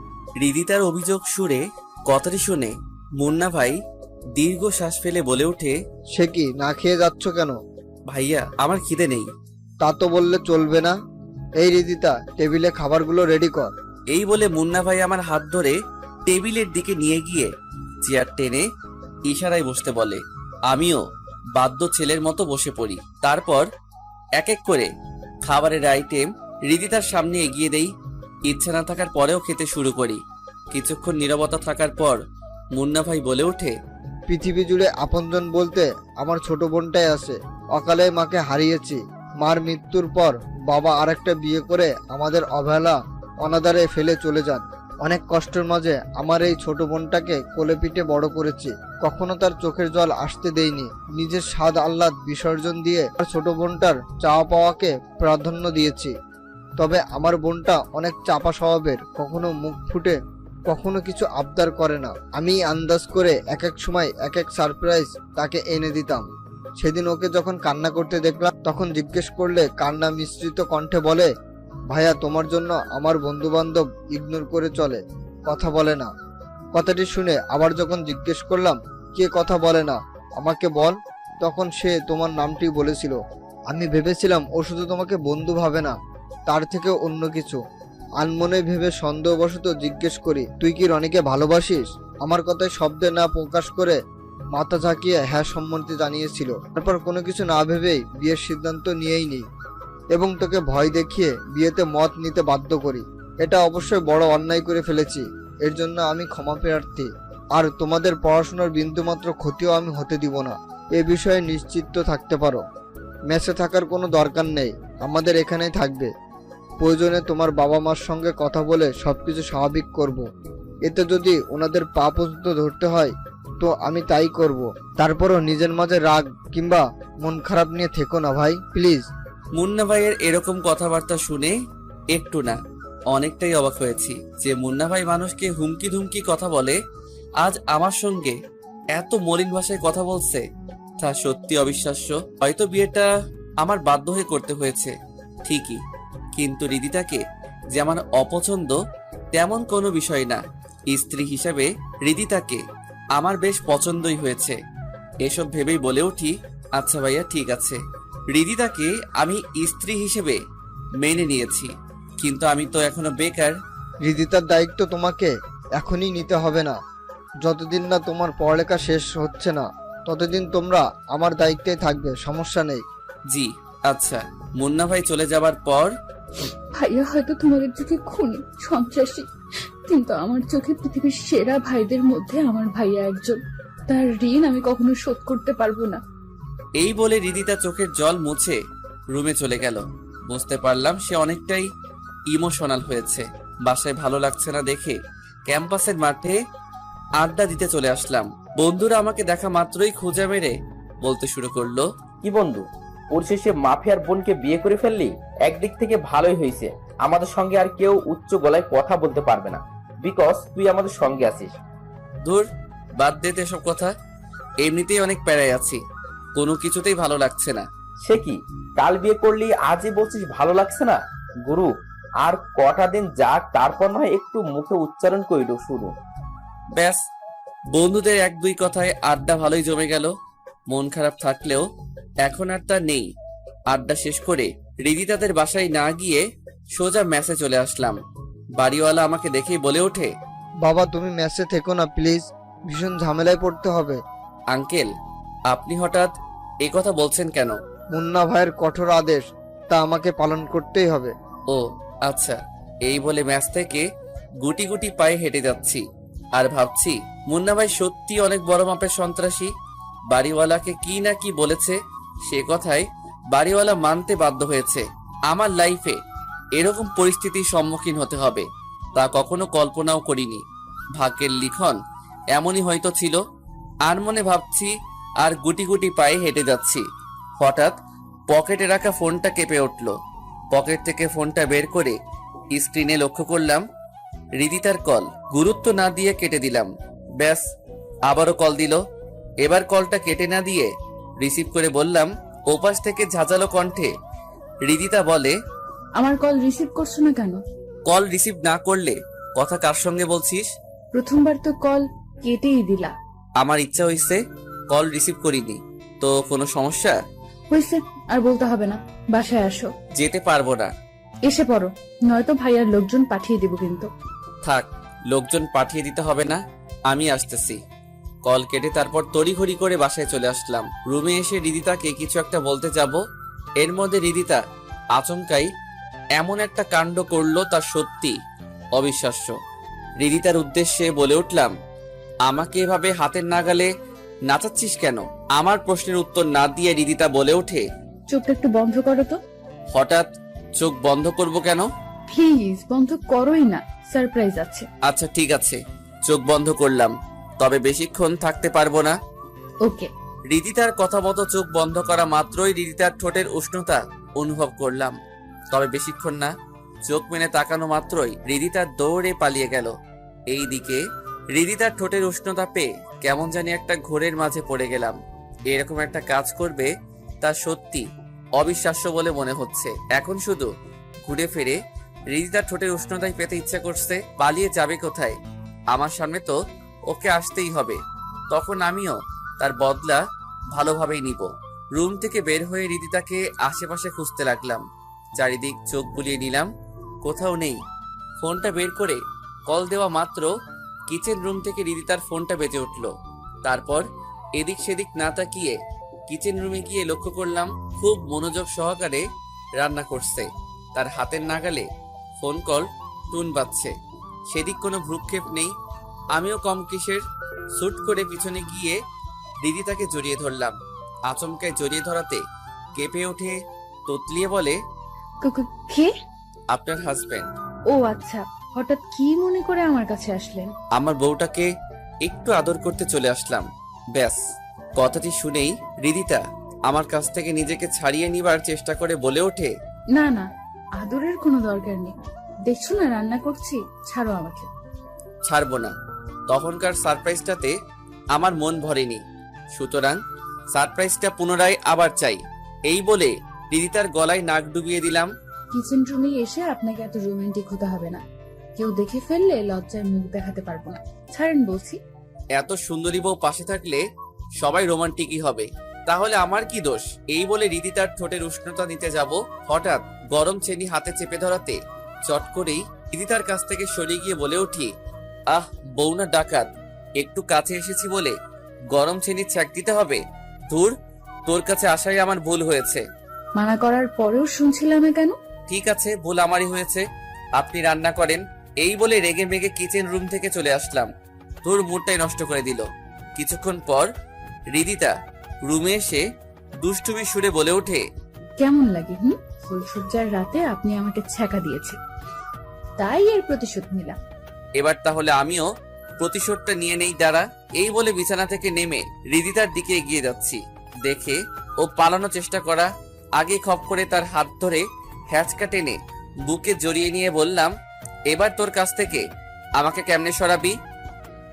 Speaker 2: রিদিতার অভিযোগ সুরে কথাটি শুনে মুন্না ভাই দীর্ঘ শ্বাস ফেলে বলে ওঠে,
Speaker 5: সে কি, না খেয়ে যাচ্ছ কেন?
Speaker 2: ভাইয়া আমার খিদে নেই।
Speaker 5: তা তো বললে চলবে না। এই রিদিতা, টেবিলে খাবারগুলো রেডি কর।
Speaker 2: এই বলে মুন্না ভাই আমার হাত ধরে টেবিলের দিকে নিয়ে গিয়ে চেয়ার টেনে ইশারায় বসতে বলে। আমিও বাধ্য ছেলের মতো বসে পড়ি। তারপর এক এক করে খাবারের আইটেম রিদিতার সামনে এগিয়ে দেই। ইচ্ছা না থাকার পরেও খেতে শুরু করি। কিছুক্ষণ নীরবতা থাকার পর মুন্না ভাই বলে ওঠে,
Speaker 5: পৃথিবী জুড়ে আপনজন বলতে আমার ছোট বোনটাই আছে। অকালে মাকে হারিয়েছি। মার মৃত্যুর পর বাবা আরেকটা বিয়ে করে আমাদের অবহেলা অনাদারে ফেলে চলে যান। অনেক কষ্টের মাঝে আমার এই ছোট বোনটাকে কোলে পিঠে বড় করেছি। কখনো তার চোখের জল আসতে দেইনি। নিজের স্বাদ আহ্লাদ বিসর্জন দিয়ে আর ছোট বোনটার চাওয়া পাওয়াকে প্রাধান্য দিয়েছি। তবে আমার বোনটা অনেক চাপা স্বভাবের, কখনো মুখ ফুটে কখনো কিছু আবদার করে না। আমি আন্দাজ করে এক এক সময় এক এক সারপ্রাইজ তাকে এনে দিতাম। সেদিন ওকে যখন কান্না করতে দেখলাম, তখন জিজ্ঞেস করলে কান্না মিশ্রিত কণ্ঠে বলে, ভাইয়া তোমার জন্য আমার বন্ধু বান্ধব ইগনোর করে চলে, কথা বলে না। কথাটি শুনে আবার যখন জিজ্ঞেস করলাম, কে কথা বলে না আমাকে বল, তখন সে তোমার নামটি বলেছিল। আমি ভেবেছিলাম ও শুধু তোমাকে বন্ধু ভাবে না, তার থেকে অন্য কিছু। আনমনে ভেবে সন্দেহবশত জিজ্ঞেস করি, তুই কি রনিকে ভালোবাসিস? আমার কথায় শব্দে না প্রকাশ করে মাথা ঝাঁকিয়ে হ্যাঁ সম্মতি জানিয়েছিল। তারপর কোনো কিছু না ভেবেই বিয়ের সিদ্ধান্ত নিয়েই নিই এবং তোকে ভয় দেখিয়ে বিয়েতে মত নিতে বাধ্য করি। এটা অবশ্যই বড় অন্যায় করে ফেলেছি, এর জন্য আমি ক্ষমা প্রার্থী। আর তোমাদের পড়াশোনার বিন্দুমাত্র ক্ষতিও আমি হতে দিব না, এ বিষয়ে নিশ্চিত থাকতে পারো। মেসে থাকার কোনো দরকার নেই, আমাদের এখানেই থাকবে। প্রয়োজনে তোমার বাবা মার সঙ্গে কথা বলে সবকিছু স্বাভাবিক করব। এতে যদি ওনাদের পা পর্যন্ত ধরতে হয় তো আমি তাই করব। তারপরও নিজের মাঝে রাগ কিংবা মন খারাপ নিয়ে থেকো না ভাই, প্লিজ।
Speaker 2: মুন্না ভাইয়ের এরকম কথাবার্তা শুনে একটু না অনেকটাই অবাক হয়েছি যে মুন্না ভাই মানুষকে হুমকি ধুমকি কথা বলে, আজ আমার সঙ্গে এত মলিন ভাষায় কথা বলছে, তা সত্যি অবিশ্বাস্য। হয়তো বিয়েটা আমার বাধ্য হয়ে করতে হয়েছে ঠিকই, কিন্তু রিদিতাকে যে আমার অপছন্দ তেমন কোনো বিষয় না। স্ত্রী হিসাবে রিদিতাকে আমার বেশ পছন্দই হয়েছে। এসব ভেবেই বলে উঠি, আচ্ছা ভাইয়া ঠিক আছে। রিদিতাকে আমি স্ত্রী হিসেবে মেনে নিয়েছি, কিন্তু আমি তো এখনো বেকার।
Speaker 5: রিদিতার দায়িত্ব তোমাকে এখনই নিতে হবে না। যতদিন না তোমার পড়ালেখা শেষ হচ্ছে না ততদিন তোমরা আমার দায়িত্বে থাকবে, সমস্যা নেই।
Speaker 2: জি আচ্ছা। মুন্না ভাই চলে যাবার পর
Speaker 3: ভাইয়া হয়তো তোমাদের চোখে খুনি, সন্ত্রাসী, কিন্তু আমার চোখে পৃথিবীর সেরা ভাইদের মধ্যে আমার ভাইয়া একজন। তার ঋণ আমি কখনো শোধ করতে পারবো না।
Speaker 2: এই বলে রিদিতা চোখের জল মুছে রুমে চলে গেল। বুঝতে পারলাম সে অনেকটাই ইমোশনাল হয়েছে। বাসায় ভালো লাগছে না দেখে ক্যাম্পাসের মাঠে আড্ডা দিতে চলে আসলাম। বন্ধুরা আমাকে দেখা মাত্রই খোঁজা মেরে বলতে শুরু করলো,
Speaker 4: কি বন্ধু, পরিশেষে মাফিয়ার বোনকে বিয়ে করে ফেললি? একদিক থেকে ভালোই হয়েছে, আমাদের সঙ্গে আর কেউ উচ্চ গলায় কথা বলতে পারবে না, বিকজ তুই আমাদের সঙ্গে আছিস।
Speaker 2: ধুর, বাদ দে এসব কথা। এমনিতেই অনেক প্যারায় আছি, কোনো কিছুতেই ভালো লাগছে না।
Speaker 4: সে কি, কাল বিয়ে করলি আজই বলছিস ভালো লাগছে না? গুরু, আর কটা দিন যাক, তারপর নয় একটু মুখে উচ্চারণ করিল শুরু।
Speaker 2: ব্যাস, বন্ধুদের এক দুই কথায় আড্ডা ভালোই জমে গেল। মন খারাপ থাকলেও এখন আর তা নেই। আড্ডা শেষ করে রিদিতাদের বাসায় না গিয়ে সোজা মেসে চলে আসলাম। বাড়িওয়ালা আমাকে দেখেই বলে ওঠে,
Speaker 5: বাবা তুমি মেসে থেকো না প্লিজ, ভীষণ ঝামেলায় পড়তে হবে।
Speaker 2: আঙ্কেল আপনি হঠাৎ এ কথা বলছেন কেন?
Speaker 5: মুন্না ভাইয়ের কঠোর আদেশ, তা আমাকে পালন করতেই হবে।
Speaker 2: ও আচ্ছা। এই বলে ম্যাচ থেকে গুটি গুটি পায়ে হেঁটে যাচ্ছি আর ভাবছি মুন্না ভাই সত্যি অনেক বড় মাপের সন্ত্রাসী। বাড়িওয়ালাকে কি না কি বলেছে, সে কথায় বাড়িওয়ালা মানতে বাধ্য হয়েছে। আমার লাইফে এরকম পরিস্থিতির সম্মুখীন হতে হবে তা কখনো কল্পনাও করিনি। ভাগ্যের লিখন এমনই হয়তো ছিল। আর মনে ভাবছি আর গুটি গুটি পায়ে হেঁটে যাচ্ছি, হঠাৎ পকেটে রাখা ফোনটা কেঁপে উঠল। পকেট থেকে ফোনটা বের করে স্ক্রিনে লক্ষ্য করলাম রিদিতার কল। গুরুত্ব না দিয়ে কেটে দিলাম। ব্যাস, আবারও কল দিল। এবার কলটা কেটে না দিয়ে রিসিভ করে বললাম, ওপাশ থেকে ঝাঁঝালো কণ্ঠে রিদিতা বলে,
Speaker 3: আমার কল রিসিভ করছো না কেন?
Speaker 2: কল রিসিভ না করলে কথা কার সঙ্গে বলছিস?
Speaker 3: প্রথমবার তো কল কেটেই দিলা।
Speaker 2: আমার ইচ্ছা হয়েছে, কল রিসিভ করিনি। তো কোনো সমস্যা?
Speaker 3: হয়েছে, আর বলতে হবে না, বাসায় আসো।
Speaker 2: যেতে পারবো না।
Speaker 3: এসে পড়ো, নয়তো ভাইয়ার লোকজন পাঠিয়ে দিব কিন্তু।
Speaker 2: থাক, লোকজন পাঠিয়ে দিতে হবে না, আমি আসতেছি। কল কেটে তারপর তড়িঘড়ি করে বাসায় চলে আসলাম। রুমে এসে রিদিতাকে কিছু একটা বলতে যাব, এর মধ্যে রিদিতা আচমকাই এমন একটা কাণ্ড করলো তা সত্যি অবিশ্বাস্য। রিদিতার উদ্দেশ্যে বলে উঠলাম, আমাকে এভাবে হাতের নাগালে নাচাচ্ছিস কেন? আমার প্রশ্নের উত্তর না দিয়ে রিদিতা বলে ওঠে,
Speaker 3: চোখটা একটু বন্ধ করো তো।
Speaker 2: হঠাৎ চোখ বন্ধ করব কেন?
Speaker 3: প্লিজ বন্ধ করোই না, সারপ্রাইজ আছে।
Speaker 2: আচ্ছা ঠিক আছে, চোখ বন্ধ করলাম, তবে বেশিক্ষণ থাকতে পারবো না।
Speaker 3: ওকে।
Speaker 2: রিদিতার কথা মতো চোখ বন্ধ করা মাত্রই রিদিতার ঠোঁটের উষ্ণতা অনুভব করলাম, তবে বেশিক্ষণ না। চোখ মেলে তাকানো মাত্রই রিদিতা দৌড়ে পালিয়ে গেল। এই দিকে রিদিতার ঠোঁটের উষ্ণতা পেয়ে কেমন জানি একটা ঘোরের মাঝে পড়ে গেলাম। এরকম একটা কাজ করবে তা সত্যি অবিশ্বাস্য বলে মনে হচ্ছে। এখন শুধু ঘুরে ফিরে রিদিতার ঠোঁটের উষ্ণতায় পেতে ইচ্ছা করছে। পালিয়ে যাবে কোথায়? আমার সামনে তো ওকে আসতেই হবে, তখন আমিও তার বদলা ভালোভাবেই নিব। রুম থেকে বের হয়ে রিদিতাকে আশেপাশে খুঁজতে লাগলাম। চারিদিক চোখ বুলিয়ে নিলাম, কোথাও নেই। ফোনটা বের করে কল দেওয়া মাত্র কিচেন রুম থেকে রিদিতার ফোনটা বেজে উঠল। তারপর এদিক সেদিক না তাকিয়ে কিচেন রুমে গিয়ে লক্ষ্য করলাম খুব মনোযোগ সহকারে রান্না করছে। তার হাতের নাগালে ফোন কল টুন বাজছে, সেদিক কোনো ভ্রুক্ষেপ নেই। আমিও কম কিসের সুট করে পিছনে গিয়ে রিদিতাকে জড়িয়ে ধরলাম। আচমকায় জড়িয়ে ধরাতে কেঁপে ওঠে, তোতলিয়ে বলে,
Speaker 3: কে?
Speaker 2: আপনার হাজবেন্ড।
Speaker 3: ও আচ্ছা, হঠাৎ কি মনে করে আমার কাছে আসলেন?
Speaker 2: আমার বউটাকে একটু আদর করতে চলে আসলাম। ব্যাস, কথাটি শুনেই রিদিতা আমার কাছ থেকে নিজেকে ছাড়িয়ে নিবার চেষ্টা করে বলে ওঠে,
Speaker 3: না না, আদরের কোনো দরকার নেই, দেখছো না রান্না করছি, ছাড়ো আমাকে।
Speaker 2: ছাড়বো না। তখনকার সারপ্রাইজটাতে আমার মন ভরেনি, সুতরাং সারপ্রাইজটা পুনরায় আবার চাই। এই বলে রিদিতার গলায় নাক ডুবিয়ে দিলাম।
Speaker 3: কিচেন রুমে এসে আপনাকে এত রোমান্টিক হতে হবে না, কেউ দেখে ফেললে লজ্জায় মুখ দেখাতে পারবো না, ছাড়েন বলছি।
Speaker 2: এত সুন্দরী বউ পাশে থাকলে সবাই রোমান্টিকই হবে, তাহলে আমার কি দোষ? এই বলে রিদিতার ঠোঁটের উষ্ণতা নিতে যাব, হঠাৎ গরম চেনি হাতে চেপে ধরাতে চট করেই রিদিতার কাছ থেকে সরে গিয়ে বলে উঠি, আহ বউ না ডাকাত, একটু কাছে এসেছি বলে গরম চেনি ছ্যাক দিতে হবে? ধুর, তোর কাছে আসাই আমার ভুল হয়েছে।
Speaker 3: মানা করার পরেও শুনছিলাম না কেন?
Speaker 2: ঠিক আছে, ভুল আমারই হয়েছে, আপনি রান্না করেন। এই বলে রেগে মেগে কিচেন রুম থেকে চলে আসলাম। তোর মুডটাই নষ্ট করে দিল। কিছুক্ষণ পর রিদিতা রুমে এসে দুষ্টুমি সুরে বলে ওঠে,
Speaker 3: কেমন লাগে ফুলসজ্জার রাতে আপনি আমাকে ছ্যাঁকা দিয়েছে, তাই এর প্রতিশোধ নিলাম।
Speaker 2: এবার তাহলে আমিও প্রতিশোধটা নিয়ে নেই, দাঁড়া। এই বলে বিছানা থেকে নেমে রিদিতার দিকে এগিয়ে যাচ্ছি। দেখে ও পালানোর চেষ্টা করা আগে খপ করে তার হাত ধরে হ্যাচকা টেনে বুকে জড়িয়ে নিয়ে বললাম, এবার তোর কাছ থেকে আমাকে কেমনে সরাবি?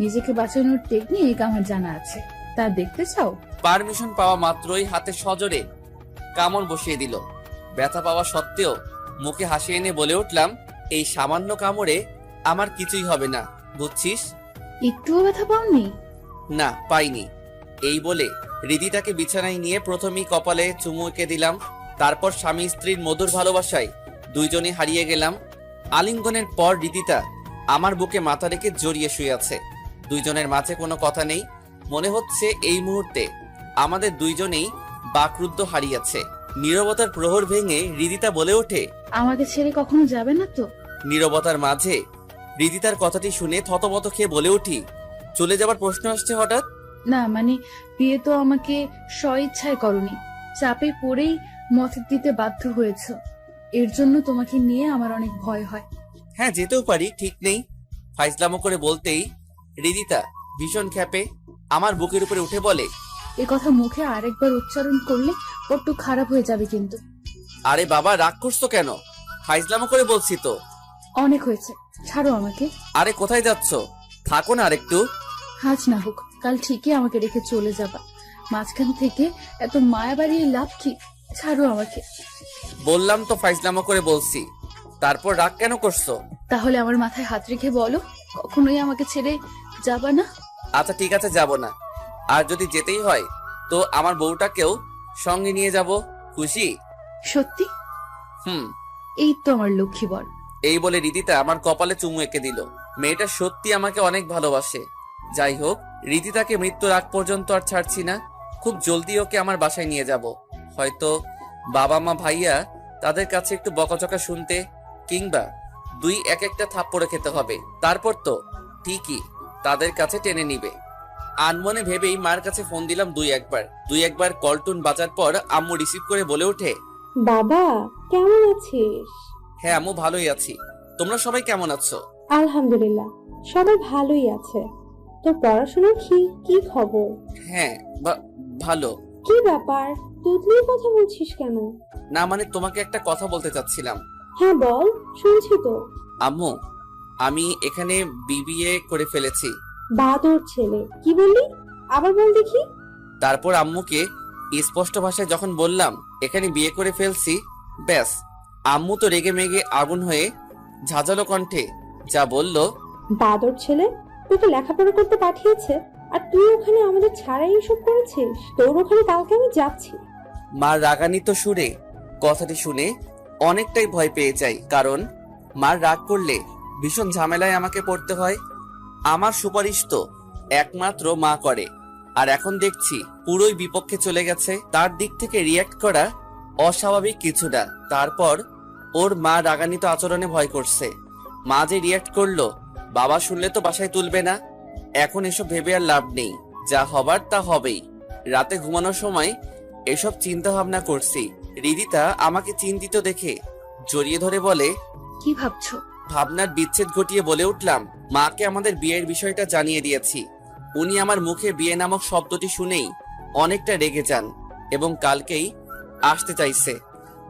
Speaker 3: নিজেকে বাঁচানোর টেকনিক আমার জানা আছে, তা দেখতে চাও?
Speaker 2: পারমিশন পাওয়া মাত্রই হাতে সজোরে কামড় বসিয়ে দিল। ব্যথা পাওয়া সত্ত্বেও মুখে হাসি এনে বলে উঠলাম, এই সামান্য কামড়ে আমার কিছুই হবে না, বুঝছিস?
Speaker 3: একটুও ব্যথা পাওনি?
Speaker 2: না, পাইনি। এই বলে রিদিতাকে বিছানায় নিয়ে প্রথমেই কপালে চুমু এঁকে দিলাম। তারপর স্বামী স্ত্রীর মধুর ভালোবাসায় দুইজনে হারিয়ে গেলাম। আলিঙ্গনের পর রিদিতা আমার বুকে মাথা রেখে জড়িয়ে শুয়ে আছে। দুইজনের মাঝে কোনো কথা নেই। মনে হচ্ছে এই মুহূর্তে আমাদের দুইজনেই বাকরুদ্ধ হারিয়েছে। নীরবতার প্রহর ভেঙে রিদিতা বলে ওঠে,
Speaker 3: আমাকে ছেড়ে কখনো যাবে না তো?
Speaker 2: নীরবতার মাঝে রিদিতার কথাটি শুনে থতমত খেয়ে বলে উঠি, চলে যাবার প্রশ্ন আসছে হঠাৎ?
Speaker 3: না মানে, বিয়ে তো আমাকে স্বইচ্ছায় করনি, চাপে পড়েই মত দিতে বাধ্য হয়েছ। এর জন্য তোমাকে নিয়ে আমার অনেক ভয় হয়।
Speaker 2: হ্যাঁ, যেতেও পারি, ঠিক নেই। ফাইজলামো করে বলতেই রিদিতা ভীষণ ক্ষেপে আমার বুকের উপরে উঠে বলে,
Speaker 3: এ কথা মুখে আরেকবার উচ্চারণ করলে বড্ড খারাপ হয়ে যাবে কিন্তু।
Speaker 2: আরে বাবা, রাগ করছো কেন? ফাইজলামো করে বলছি তো।
Speaker 3: অনেক হয়েছে, ছাড়ো আমাকে।
Speaker 2: আরে কোথায় যাচ্ছ? থাকো না আরেকটু।
Speaker 3: আজ না হোক, কাল ঠিকই আমাকে রেখে চলে যাবা। মাঝখান থেকে এত মায়া বাড়িয়ে লাভ কি? ছাড়ো আমাকে।
Speaker 2: বললাম তো ফাইজলামো করে বলছি, তারপর রাগ কেন করছো?
Speaker 3: তাহলে আমার মাথায় হাত রেখে বলো, কখনোই আমাকে ছেড়ে যাবা না।
Speaker 2: আচ্ছা ঠিক আছে, যাব না। আর যদি যেতেই হয় তো আমার বউটাকেও সঙ্গে নিয়ে যাব। খুশি?
Speaker 3: সত্যি?
Speaker 2: হুম।
Speaker 3: এই তো আমার লক্ষ্মী বর।
Speaker 2: এই বলে রিদিতা আমার কপালে চুমু এঁকে দিল। মেয়েটা সত্যি আমাকে অনেক ভালোবাসে। যাই হোক, রিদিতাকে মৃত্যুর আগ পর্যন্ত আর ছাড়ছি না। খুব জলদি ওকে আমার বাসায় নিয়ে যাব। হয়তো বাবা মা ভাইয়া তাদের কাছে একটু বকাঝকা শুনতে, কিংবা দুই এক একটা থাপ্পড়ে খেতে হবে। তারপর তো ঠিকই তাদের কাছে টেনে নিবে। আনমনে ভেবেই মার কাছে ফোন দিলাম দুই একবার কলটুন বাজার পর আম্মু রিসিভ করে বলে ওঠে,
Speaker 6: বাবা কেমন আছিস?
Speaker 2: হ্যাঁ আম্মু, ভালোই আছি। তোমরা সবাই কেমন আছো?
Speaker 6: আলহামদুলিল্লাহ, সবাই ভালোই আছে। তোর পড়াশোনার কি খবর?
Speaker 2: হ্যাঁ ভালো।
Speaker 6: কি ব্যাপার, তুতলির কথা বলছিস কেন?
Speaker 2: না মানে, তোমাকে একটা কথা বলতে চাচ্ছিলাম।
Speaker 6: হ্যাঁ বল, শুনছি তো।
Speaker 2: আম্মু, আমি এখানে বিবিএ করে ফেলেছি।
Speaker 6: বাদর ছেলে, কি বললি? আবার বল দেখি।
Speaker 2: তারপর আম্মুকে স্পষ্ট ভাষায় যখন বললাম এখানে বিয়ে করে ফেলছি, ব্যাস আম্মু তো রেগে মেগে আগুন হয়ে ঝাঁঝালো কণ্ঠে যা বলল,
Speaker 6: বাদর ছেলে, তোকে লেখাপড়া করতে পাঠিয়েছে আর তুই ওখানে আমাদের ছাড়াই এসব করেছিস? তোর ওখানে কালকে আমি যাচ্ছি।
Speaker 2: মার রাগান্বিত সুরে কথাটি শুনে অনেকটাই ভয় পেয়ে যাই, কারণ মার রাগ করলে ভীষণ ঝামেলায় আমাকে পড়তে হয়। আমার সুপারিশ তো একমাত্র মা করে, আর এখন দেখছি পুরোই বিপক্ষে চলে গেছে। তার দিক থেকে রিয়াক্ট করা অস্বাভাবিক কিছুটা। তারপর ওর মা রাগান্বিত আচরণে ভয় করছে। মা যে রিয়াক্ট করলো, বাবা শুনলে তো বাসায় তুলবে না। এখন এসব ভেবে আর লাভ নেই, যা হবার তা হবেই। রাতে ঘুমানোর সময় এসব চিন্তা ভাবনা করছি। রিদিতা আমাকে চিন্তিত দেখে জড়িয়ে ধরে বলে,
Speaker 3: কি ভাবছো?
Speaker 2: ভাবনার বিচ্ছেদ ঘটিয়ে বলে উঠলাম, মাকে আমাদের বিয়ের বিষয়টা জানিয়ে দিয়েছি। উনি আমার মুখে বিয়ে নামক শব্দটি শুনেই অনেকটা রেগে যান এবং কালকেই আসতে চাইছে।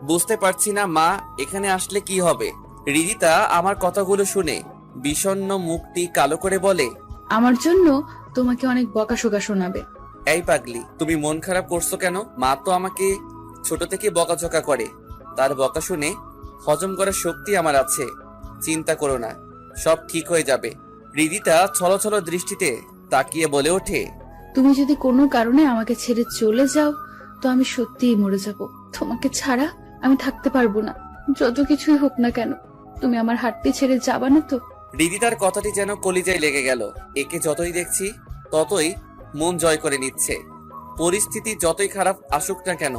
Speaker 2: বুঝতে পারছি না মা এখানে আসলে কি হবে। রিদিতা আমার কথাগুলো শুনে বিষণ্ণ মুখটি কালো করে বলে,
Speaker 3: আমার জন্য তোমাকে অনেক বকাশোকা শোনাবে।
Speaker 2: এই পাগলি, তুমি মন খারাপ করছো কেন? মা তো আমাকে ছোট থেকে বকাঝকা করে, তার বকা শুনে হজম করার শক্তি আমার আছে। চিন্তা করো না, সব ঠিক হয়ে যাবে। রিদিতা ছলছল দৃষ্টিতে তাকিয়ে বলে ওঠে,
Speaker 3: তুমি যদি কোনো কারণে আমাকে ছেড়ে চলে যাও তো আমি সত্যিই মরে যাব। তোমাকে ছাড়া আমি থাকতে পারবো না, যত কিছুই হোক না কেন। তুমি আমার হাতটি ছেড়ে যাবা না তো?
Speaker 2: রিদিতার কথাটি যেন কলিজায় লেগে গেল। একে যতই দেখছি ততই মন জয় করে নিচ্ছে। পরিস্থিতি যতই খারাপ আসুক না কেন,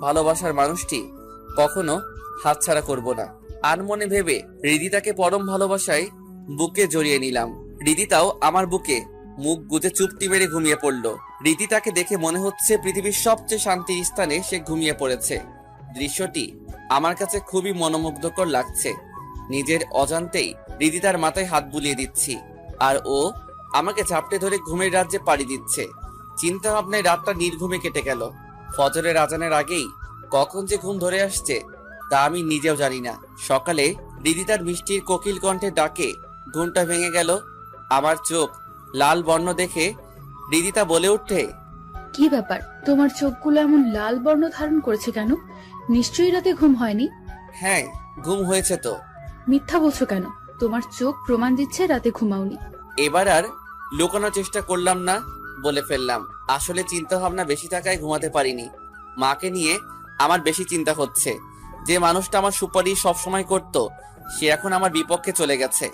Speaker 2: ভালোবাসার মানুষটি কখনো হাতছাড়া করব না। আনমনে ভেবে রিদিতাকে পরম ভালোবাসায় বুকে জড়িয়ে নিলাম। রিদিতাও আমার বুকে মুখ গুজে চুপটি মেরে ঘুমিয়ে পড়ল। রিদিতাকে দেখে মনে হচ্ছে পৃথিবীর সবচেয়ে শান্তির স্থানে সে ঘুমিয়ে পড়েছে। দৃশ্যটি আমার কাছে খুবই মনোমুগ্ধকর লাগছে। নিজের অজান্তেই রিদিতার মাথায় হাত বুলিয়ে দিচ্ছি, আর ও আমাকে ঝাপটে ধরে ঘুমের রাজ্যে পাড়ি দিচ্ছে। চিন্তা ভাবনায় রাতটা নির্ঘুমে কেটে গেল। ফজরের আজানের আগেই কখন যে ঘুম ধরে আসছে তা আমি নিজেও জানি না। সকালে রিদিতার মিষ্টির কোকিল কণ্ঠে ডাকে ঘুমটা ভেঙে গেল। আমার চোখ লাল বর্ণ দেখে রিদিতা বলে ওঠে,
Speaker 3: কি ব্যাপার, তোমার চোখগুলো এমন লাল বর্ণ ধারণ করেছে কেন? নিশ্চয়ই রাতে ঘুম হয়নি।
Speaker 2: হ্যাঁ ঘুম হয়েছে তো।
Speaker 3: মিথ্যা বলছো কেন? তোমার চোখ প্রমাণ দিচ্ছে রাতে ঘুমাওনি।
Speaker 2: এবার আর লুকানোর চেষ্টা করলাম না, বলে ফেললাম। আসলে চিন্তা ভাবনা বেশি থাকায় ঘুমাতে পারিনি। মাকে নিয়ে আমার বেশি চিন্তা হচ্ছে। যে মানুষটা আমার সুপারিশ সবসময় করত, সে এখন আমার বিপক্ষে চলে গেছে।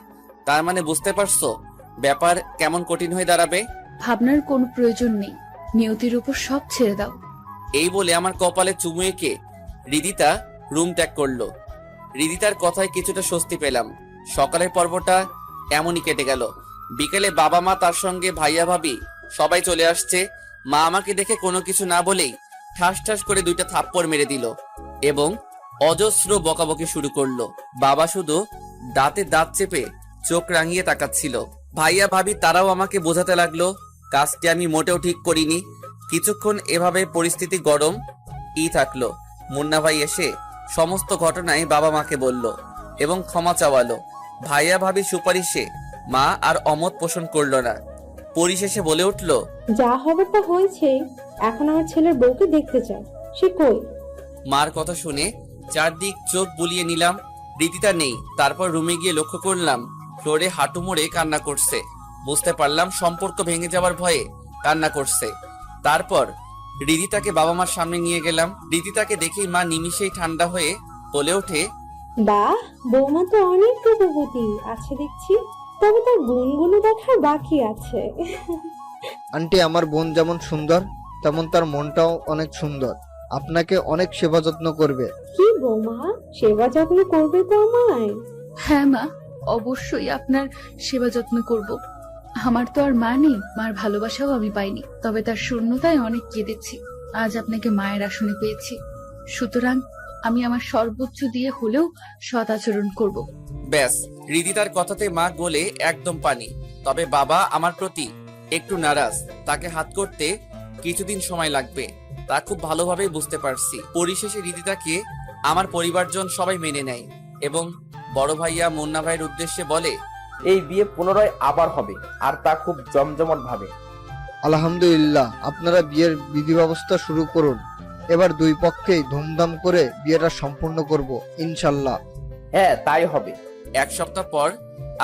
Speaker 2: তার মানে বুঝতে পারছো ব্যাপার কেমন কঠিন হয়ে দাঁড়াবে।
Speaker 3: ভাবনার কোনো প্রয়োজন নেই, নিয়তির উপর সব ছেড়ে দাও।
Speaker 2: এই বলে আমার কপালে চুমু এঁকে হৃদিতা রুম ত্যাগ করলো। হৃদিতার কথায় কিছুটা স্বস্তি পেলাম। সকালের পর্বটা এমনই কেটে গেল। বিকেলে বাবা মা তার সঙ্গে ভাইয়া ভাবি সবাই চলে আসছে। মা আমাকে দেখে কোনো কিছু না বলেই ঠাস ঠাস করে 2টা থাপ্পড় মেরে দিল এবং অজস্র বকাবকি শুরু করলো। বাবা শুধু দাঁতে দাঁত চেপে চোখ রাঙিয়ে তাকাচ্ছিল। ভাইয়া ভাবি তারাও আমাকে বোঝাতে লাগলো কাজটি আমি মোটেও ঠিক করিনি। কিছুক্ষণ এভাবে পরিস্থিতি গরম থাকলো। মুন্না ভাই এসে সমস্ত ঘটনায় বাবা মাকে বলল এবং ক্ষমা চাওয়ালো। ভাইয়া ভাবি সুপারিশে মা আর অমত পোষণ করলো না। পরিশেষে বলে উঠল,
Speaker 6: যা হবার তা হয়েছে, এখন আমার ছেলের বউকে দেখতে চাই। সে কই?
Speaker 2: মার কথা শুনে চারদিক চোখ বুলিয়ে নিলাম। রীতিতা নেই। তারপর রুমে গিয়ে লক্ষ্য করলাম ফ্লোরে হাঁটু মুড়ে কান্না করছে। বুঝতে পারলাম সম্পর্ক ভেঙে যাওয়ার ভয়ে কান্না করছে। তারপর রীতিতাকে বাবা মার সামনে নিয়ে গেলাম। রীতিতাকে দেখেই মা নিমিষেই ঠান্ডা হয়ে বলে ওঠে,
Speaker 6: বাহ, বৌমা তো অনেক রূপবতী আছে দেখছি, তবে তার গুণগুলো দেখার বাকি আছে।
Speaker 5: আন্টি, আমার বোন যেমন সুন্দর তেমন তার মনটাও অনেক সুন্দর। আপনাকে অনেক সেবা যত্ন করবে।
Speaker 6: কি বৌমা, সেবা যত্ন করবে তো আমায়?
Speaker 3: হ্যাঁ মা, অবশ্যই আপনার সেবা যত্ন করব। আমার তো আর মা নেই, মার ভালোবাসাও আমি পাইনি, তবে তার শূন্যতায় অনেক কেঁদেছি। আজ আপনাকে মায়ের আসনে পেয়েছি, সুতরাং আমি আমার সর্বোচ্চ দিয়ে হলেও সৎ আচরণ করব।
Speaker 2: ব্যাস। রীতিতার কথাতে মা গলে একদম পানি। তবে বাবা আমার প্রতি একটু নারাজ। তাকে হাত করতে কিছুদিন সময় লাগবে, তা খুব ভালোভাবে বুঝতে পারছি। পরিশেষে রীতিতাকে আমার পরিবারজন সবাই মেনে নেয় এবং বড় ভাইয়া মুন্না ভাইয়ের উদ্দেশ্যে বলে,
Speaker 4: এই বিয়ে পুনরায় আবার হবে, আর তা খুব জমজমট ভাবে।
Speaker 5: আলহামদুলিল্লাহ, আপনারা বিয়ের বিধি ব্যবস্থা শুরু করুন। এবার দুই পক্ষেই ধুমধাম করে বিয়েটা সম্পূর্ণ করব ইনশাল্লাহ।
Speaker 4: হ্যাঁ, তাই হবে।
Speaker 2: 1 সপ্তাহ পর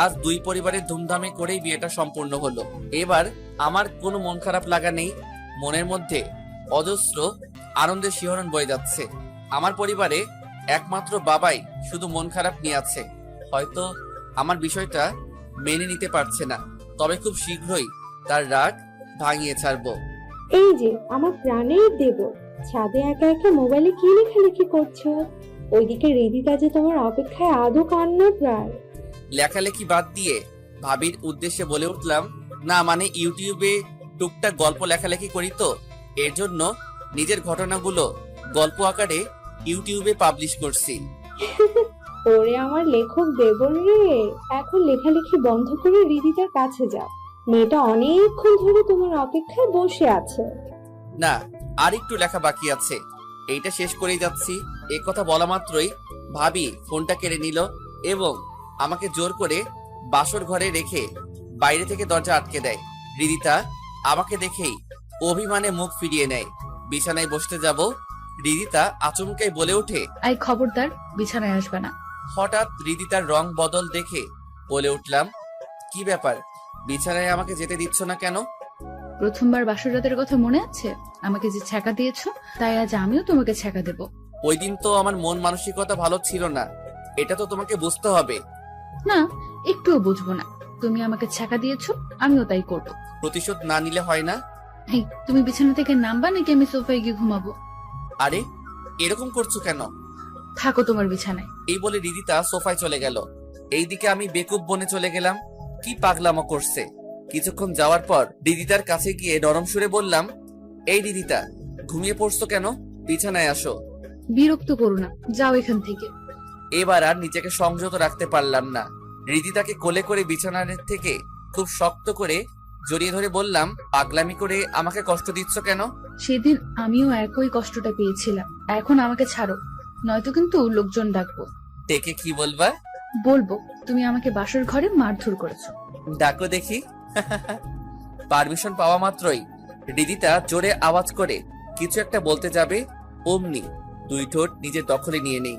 Speaker 2: আজ দুই পরিবারের ধুমধামে করেই বিয়েটা সম্পূর্ণ হলো। এবার আমার কোনো মন খারাপ লাগা নেই। মনের মধ্যে অজস্র আনন্দের শিহরণ বয়ে যাচ্ছে। আমার পরিবারে একমাত্র বাবাই শুধু মন খারাপ নিয়ে আছে। হয়তো আমার বিষয়টা মেনে নিতে পারছে না, তবে খুব শীঘ্রই তার রাগ ভাঙিয়ে ছাড়বো।
Speaker 6: এই যে আমার প্রাণের দেব, ছাদে একা একা মোবাইলে কি লেখালেখি করছো? ওইদিকে রিদিতা যে তোমার অপেক্ষায় আদৌ কান্না প্রায়।
Speaker 2: লেখালেখি বাদ দিয়ে ভাবির উদ্দেশ্যে বলে উঠলাম, না মানে ইউটিউবে টুকটাক গল্প লেখালেখি করি তো, এর জন্য নিজের ঘটনাগুলো গল্প আকারে ইউটিউবে পাবলিশ করছি।
Speaker 6: ওরে আমার লেখক দেবর রে, এখন লেখালেখি বন্ধ করে রিদিতার কাছে যাও। মেয়েটা অনেকক্ষণ ধরে তোমার অপেক্ষায় বসে আছে।
Speaker 2: না, আর একটু লেখা বাকি আছে, এইটা শেষ করেই যাচ্ছি। এ কথা বলা মাত্রই ভাবি ফোনটা কেড়ে নিল এবং আমাকে জোর করে বাসর ঘরে রেখে বাইরে থেকে দরজা আটকে দেয়। রিদিতা আমাকে দেখেই অভিমানে মুখ ফিরিয়ে নেয়। বিছানায় বসতে যাব, রিদিতা আচমকাই বলে ওঠে,
Speaker 3: আই খবরদার, বিছানায় আসবে না।
Speaker 2: হঠাৎ রিদিতার রং বদল দেখে বলে উঠলাম, কি ব্যাপার, বিছানায় আমাকে যেতে দিচ্ছ না কেন?
Speaker 3: প্রথমবার বাসর রাতের কথা মনে আছে? আমাকে যে ছ্যাঁকা দিয়েছো, তাই আজ আমিও তোমাকে ছ্যাঁকা দেব।
Speaker 2: ওই দিন তো আমার মন মানসিকতা ভালো ছিল না, এটা তো তোমাকে বুঝতে হবে।
Speaker 3: না, একটুও বুঝবো না। তুমি আমাকে ছ্যাঁকা দিয়েছো, আমিও তাই করবো।
Speaker 2: প্রতিশোধ না নিলে হয় না।
Speaker 3: এই, তুমি বিছানা থেকে নামবা নাকি আমি সোফায় গিয়ে ঘুমাবো?
Speaker 2: আরে এরকম করছো কেন?
Speaker 3: থাকো তোমার বিছানায়।
Speaker 2: এই বলে রিদিতা সোফায় চলে গেল। এইদিকে আমি বেকুব বনে চলে গেলাম। কি পাগলামো করছে। কিছুক্ষণ যাওয়ার পর রিদিতার কাছে গিয়ে নরম সুরে বললাম, এই রিদিতা, ঘুমিয়ে পড়ছো কেন? বিছানায় আসো।
Speaker 3: বিরক্ত করো না, যাও এখান থেকে।
Speaker 2: এবার আর নিজেকে সংযত রাখতে পারলাম না। রিদিতাকে কোলে করে বিছানার থেকে খুব শক্ত করে জড়িয়ে ধরে বললাম, পাগলামি করে আমাকে কষ্ট দিচ্ছ কেন?
Speaker 3: সেদিন আমিও একই কষ্টটা পেয়েছিলাম। এখন আমাকে ছাড়ো, নয়তো কিন্তু লোকজন ডাকবো।
Speaker 2: ডেকে কি বলবা?
Speaker 3: বলবো তুমি আমাকে বাসর ঘরে মারধর করেছো।
Speaker 2: ডাকো দেখি। পারমিশন পাওয়া মাত্রই রিদিতা জোরে আওয়াজ করে কিছু একটা বলতে যাবে, অমনি 2 ঠোঁট নিজের দখলে নিয়ে নেই।